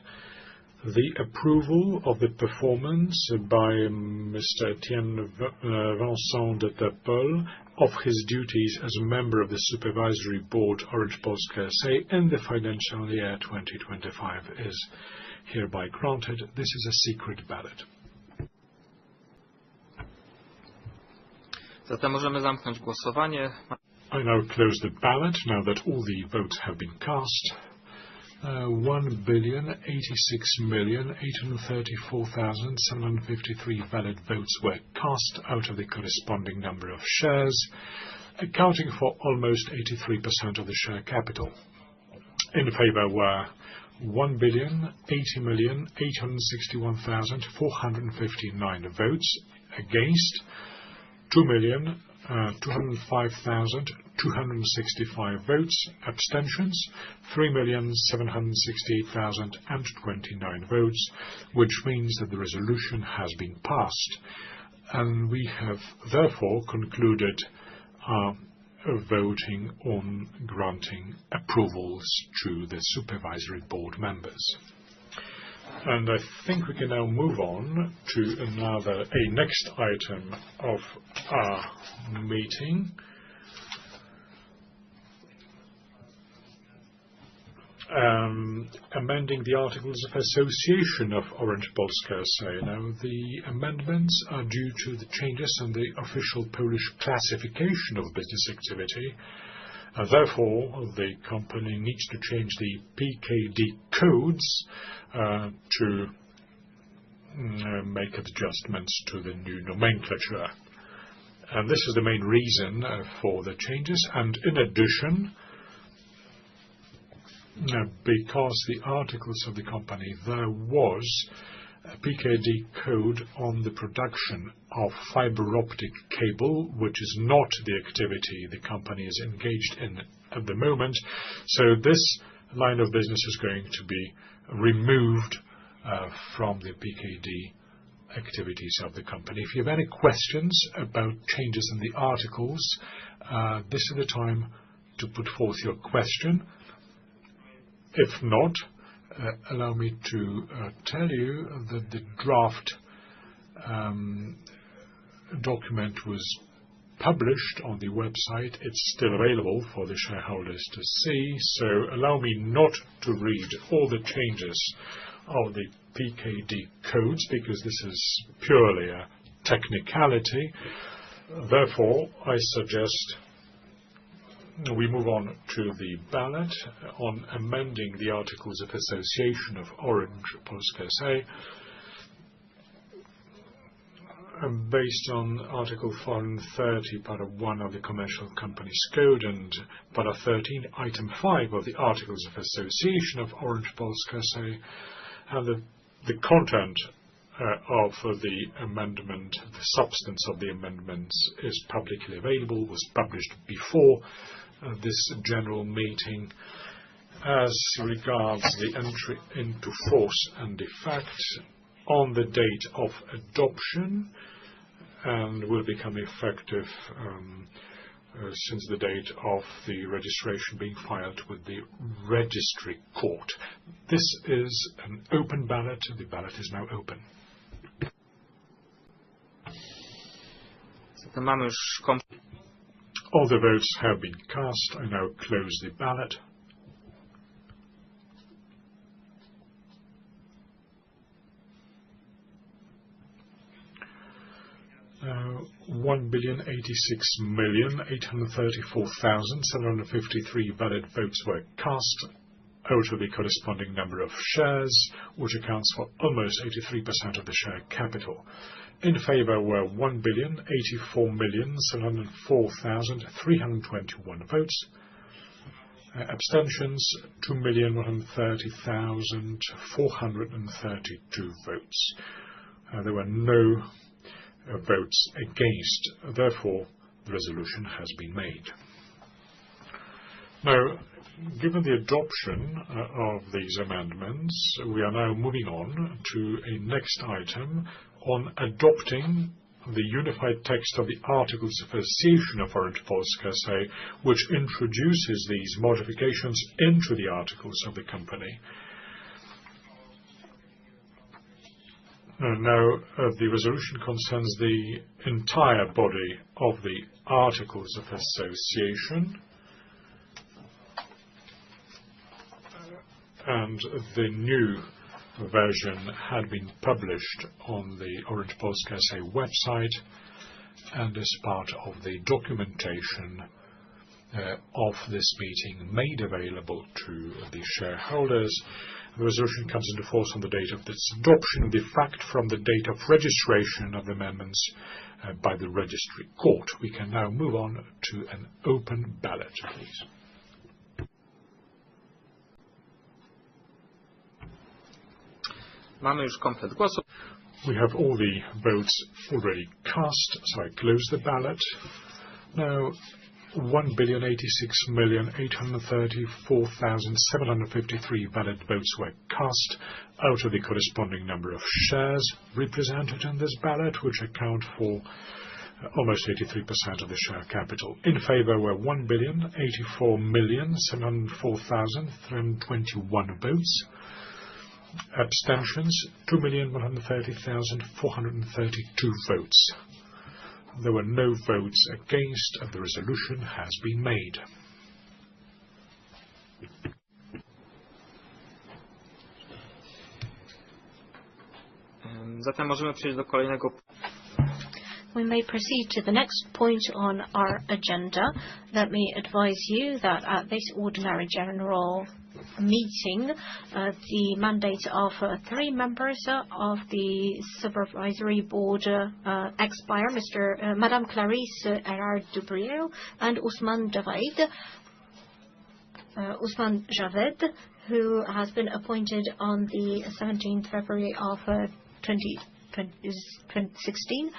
The approval of the performance by Mr. Etienne Vincent de Tapol of his duties as a member of the Supervisory Board Orange Polska S.A. in the financial year 2025 is hereby granted. This is a secret ballot. Zatem możemy zamknąć głosowanie. I now close the ballot now that all the votes have been cast. 1,086,834,753 valid votes were cast out of the corresponding number of shares, accounting for almost 83% of the share capital. In favor were 1,080,861,459 votes, against 2,205,265 votes, abstentions 3,768,029 votes, which means that the resolution has been passed. And we have therefore concluded voting on granting approvals to the Supervisory Board members. And I think we can now move on to a next item of our meeting. Amending the Articles of Association of Orange Polska S.A. Now, the amendments are due to the changes in the official Polish classification of business activity. Therefore, the company needs to change the PKD codes to make adjustments to the new nomenclature. And this is the main reason for the changes. And in addition, because the articles of the company, there was a PKD code on the production of fiber optic cable, which is not the activity the company is engaged in at the moment. So this line of business is going to be removed from the PKD activities of the company. If you have any questions about changes in the articles, this is the time to put forth your question. If not, allow me to tell you that the draft document was published on the website. It's still available for the shareholders to see. So allow me not to read all the changes of the PKD codes, because this is purely a technicality. Therefore, I suggest we move on to the ballot on amending the Articles of Association of Orange Polska S.A. Based on Article 430, Part 1 of the Commercial Companies Code and Part 13, Item 5 of the Articles of Association of Orange Polska S.A. And the content of the amendment, the substance of the amendments is publicly available, was published before this general meeting. As regards the entry into force and effect on the date of adoption, and will become effective since the date of the registration being filed with the registry court. This is an open ballot. The ballot is now open. Zatem mamy już All the votes have been cast. I now close the ballot. Now, 1,086,834,753 valid votes were cast out of the corresponding number of shares, which accounts for almost 83% of the share capital. In favor were 1,084,704,321 votes. Abstentions 2,130,432 votes. There were no votes against. Therefore, the resolution has been made. Now, given the adoption of these amendments, we are now moving on to a next item on adopting the unified text of the Articles of Association of Orange Polska S.A., which introduces these modifications into the Articles of the company. Now, the resolution concerns the entire body of the Articles of Association, and the new version had been published on the Orange Polska S.A. website and is part of the documentation of this meeting made available to the shareholders. The resolution comes into force on the date of its adoption, the fact from the date of registration of amendments by the registry court. We can now move on to an open ballot, please. Mamy już komplet głosów. We have all the votes already cast, so I close the ballot. Now, 1,086,834,753 valid votes were cast out of the corresponding number of shares represented in this ballot, which account for almost 83% of the share capital. In favor were 1,084,704,321 votes. Abstentions 2,130,432 votes. There were no votes against, and the resolution has been made. Zatem możemy przejść do kolejnego. We may proceed to the next point on our agenda. Let me advise you that at this ordinary general meeting, the mandate of 3 members of the supervisory board expire, Madame Clarisse Erard-Dubriel and Ousmane Javed, who has been appointed on the 17th February of 2016.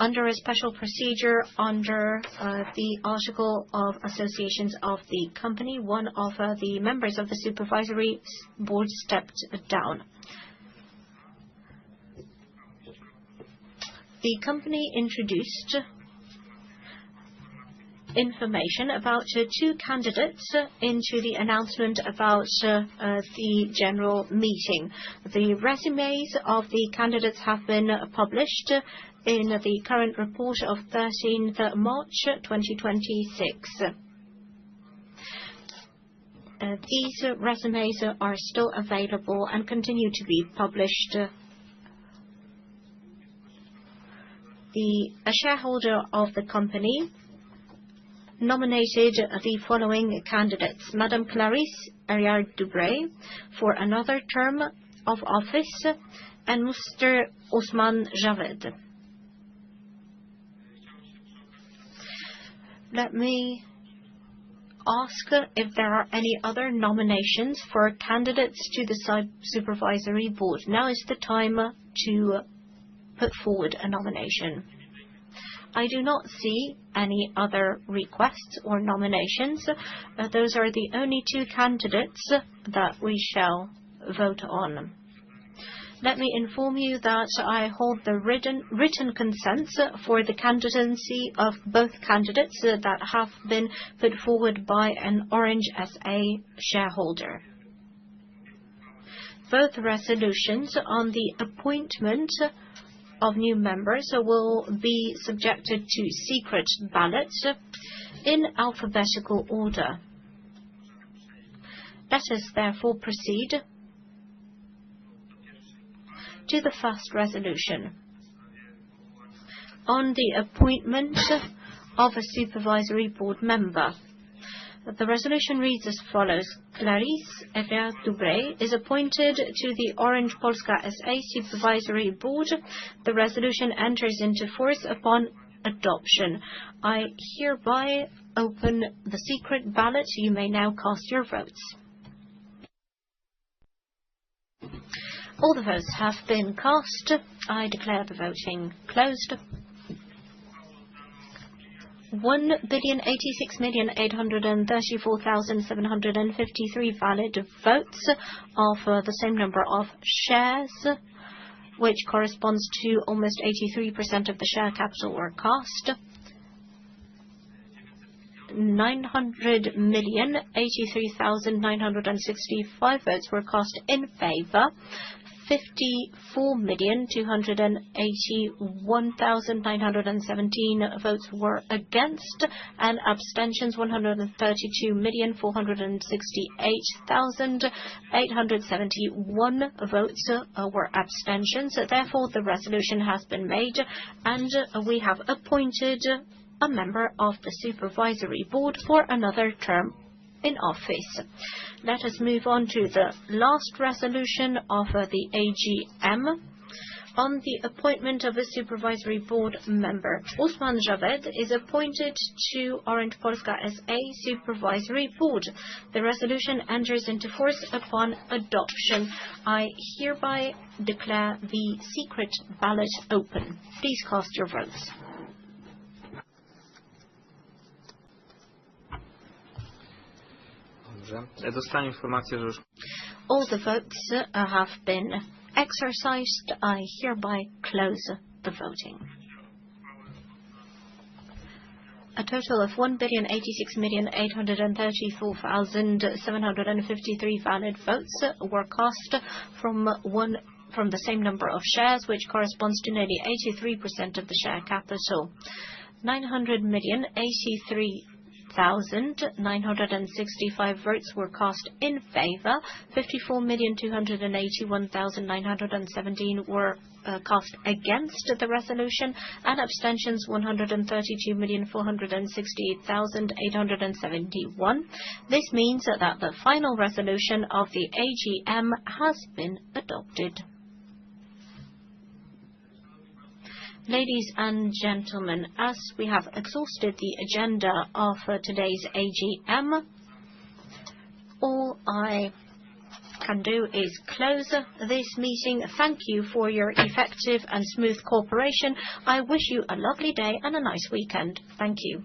Under a special procedure under the Article of Associations of the company, one of the members of the supervisory board stepped down. The company introduced information about 2 candidates into the announcement about the general meeting. The resumes of the candidates have been published in the current report of 13th March 2026. These resumes are still available and continue to be published. A shareholder of the company nominated the following candidates: Madame Clarisse Erard-Dubriel for another term of office, and Mr. Ousmane Javed. Let me ask if there are any other nominations for candidates to the supervisory board. Now is the time to put forward a nomination. I do not see any other requests or nominations. Those are the only 2 candidates that we shall vote on. Let me inform you that I hold the written consents for the candidacy of both candidates that have been put forward by an Orange SA shareholder. Both resolutions on the appointment of new members will be subjected to secret ballots in alphabetical order. Let us therefore proceed to the first resolution on the appointment of a supervisory board member. The resolution reads as follows. Clarisse Evia-Dubré is appointed to the Orange Polska SA Supervisory Board. The resolution enters into force upon adoption. I hereby open the secret ballot. You may now cast your votes. All the votes have been cast. I declare the voting closed. 1,086,834,753 valid votes of the same number of shares, which corresponds to almost 83% of the share capital were cast. 900,083,965 votes were cast in favor. 54,281,917 votes were against, and abstentions 132,468,871 votes were abstentions. Therefore, the resolution has been made, and we have appointed a member of the supervisory board for another term in office. Let us move on to the last resolution of the AGM on the appointment of a supervisory board member. Usman Javed is appointed to Orange Polska SA Supervisory Board. The resolution enters into force upon adoption. I hereby declare the secret ballot open. Please cast your votes. Dostałem informację, że już... All the votes have been exercised. I hereby close the voting. A total of 1,086,834,753 valid votes were cast from the same number of shares, which corresponds to nearly 83% of the share capital. 900,083,965 votes were cast in favor. 54,281,917 were cast against the resolution, and abstentions 132,468,871. This means that the final resolution of the AGM has been adopted. Ladies and gentlemen, as we have exhausted the agenda of today's AGM, all I can do is close this meeting. Thank you for your effective and smooth cooperation. I wish you a lovely day and a nice weekend. Thank you.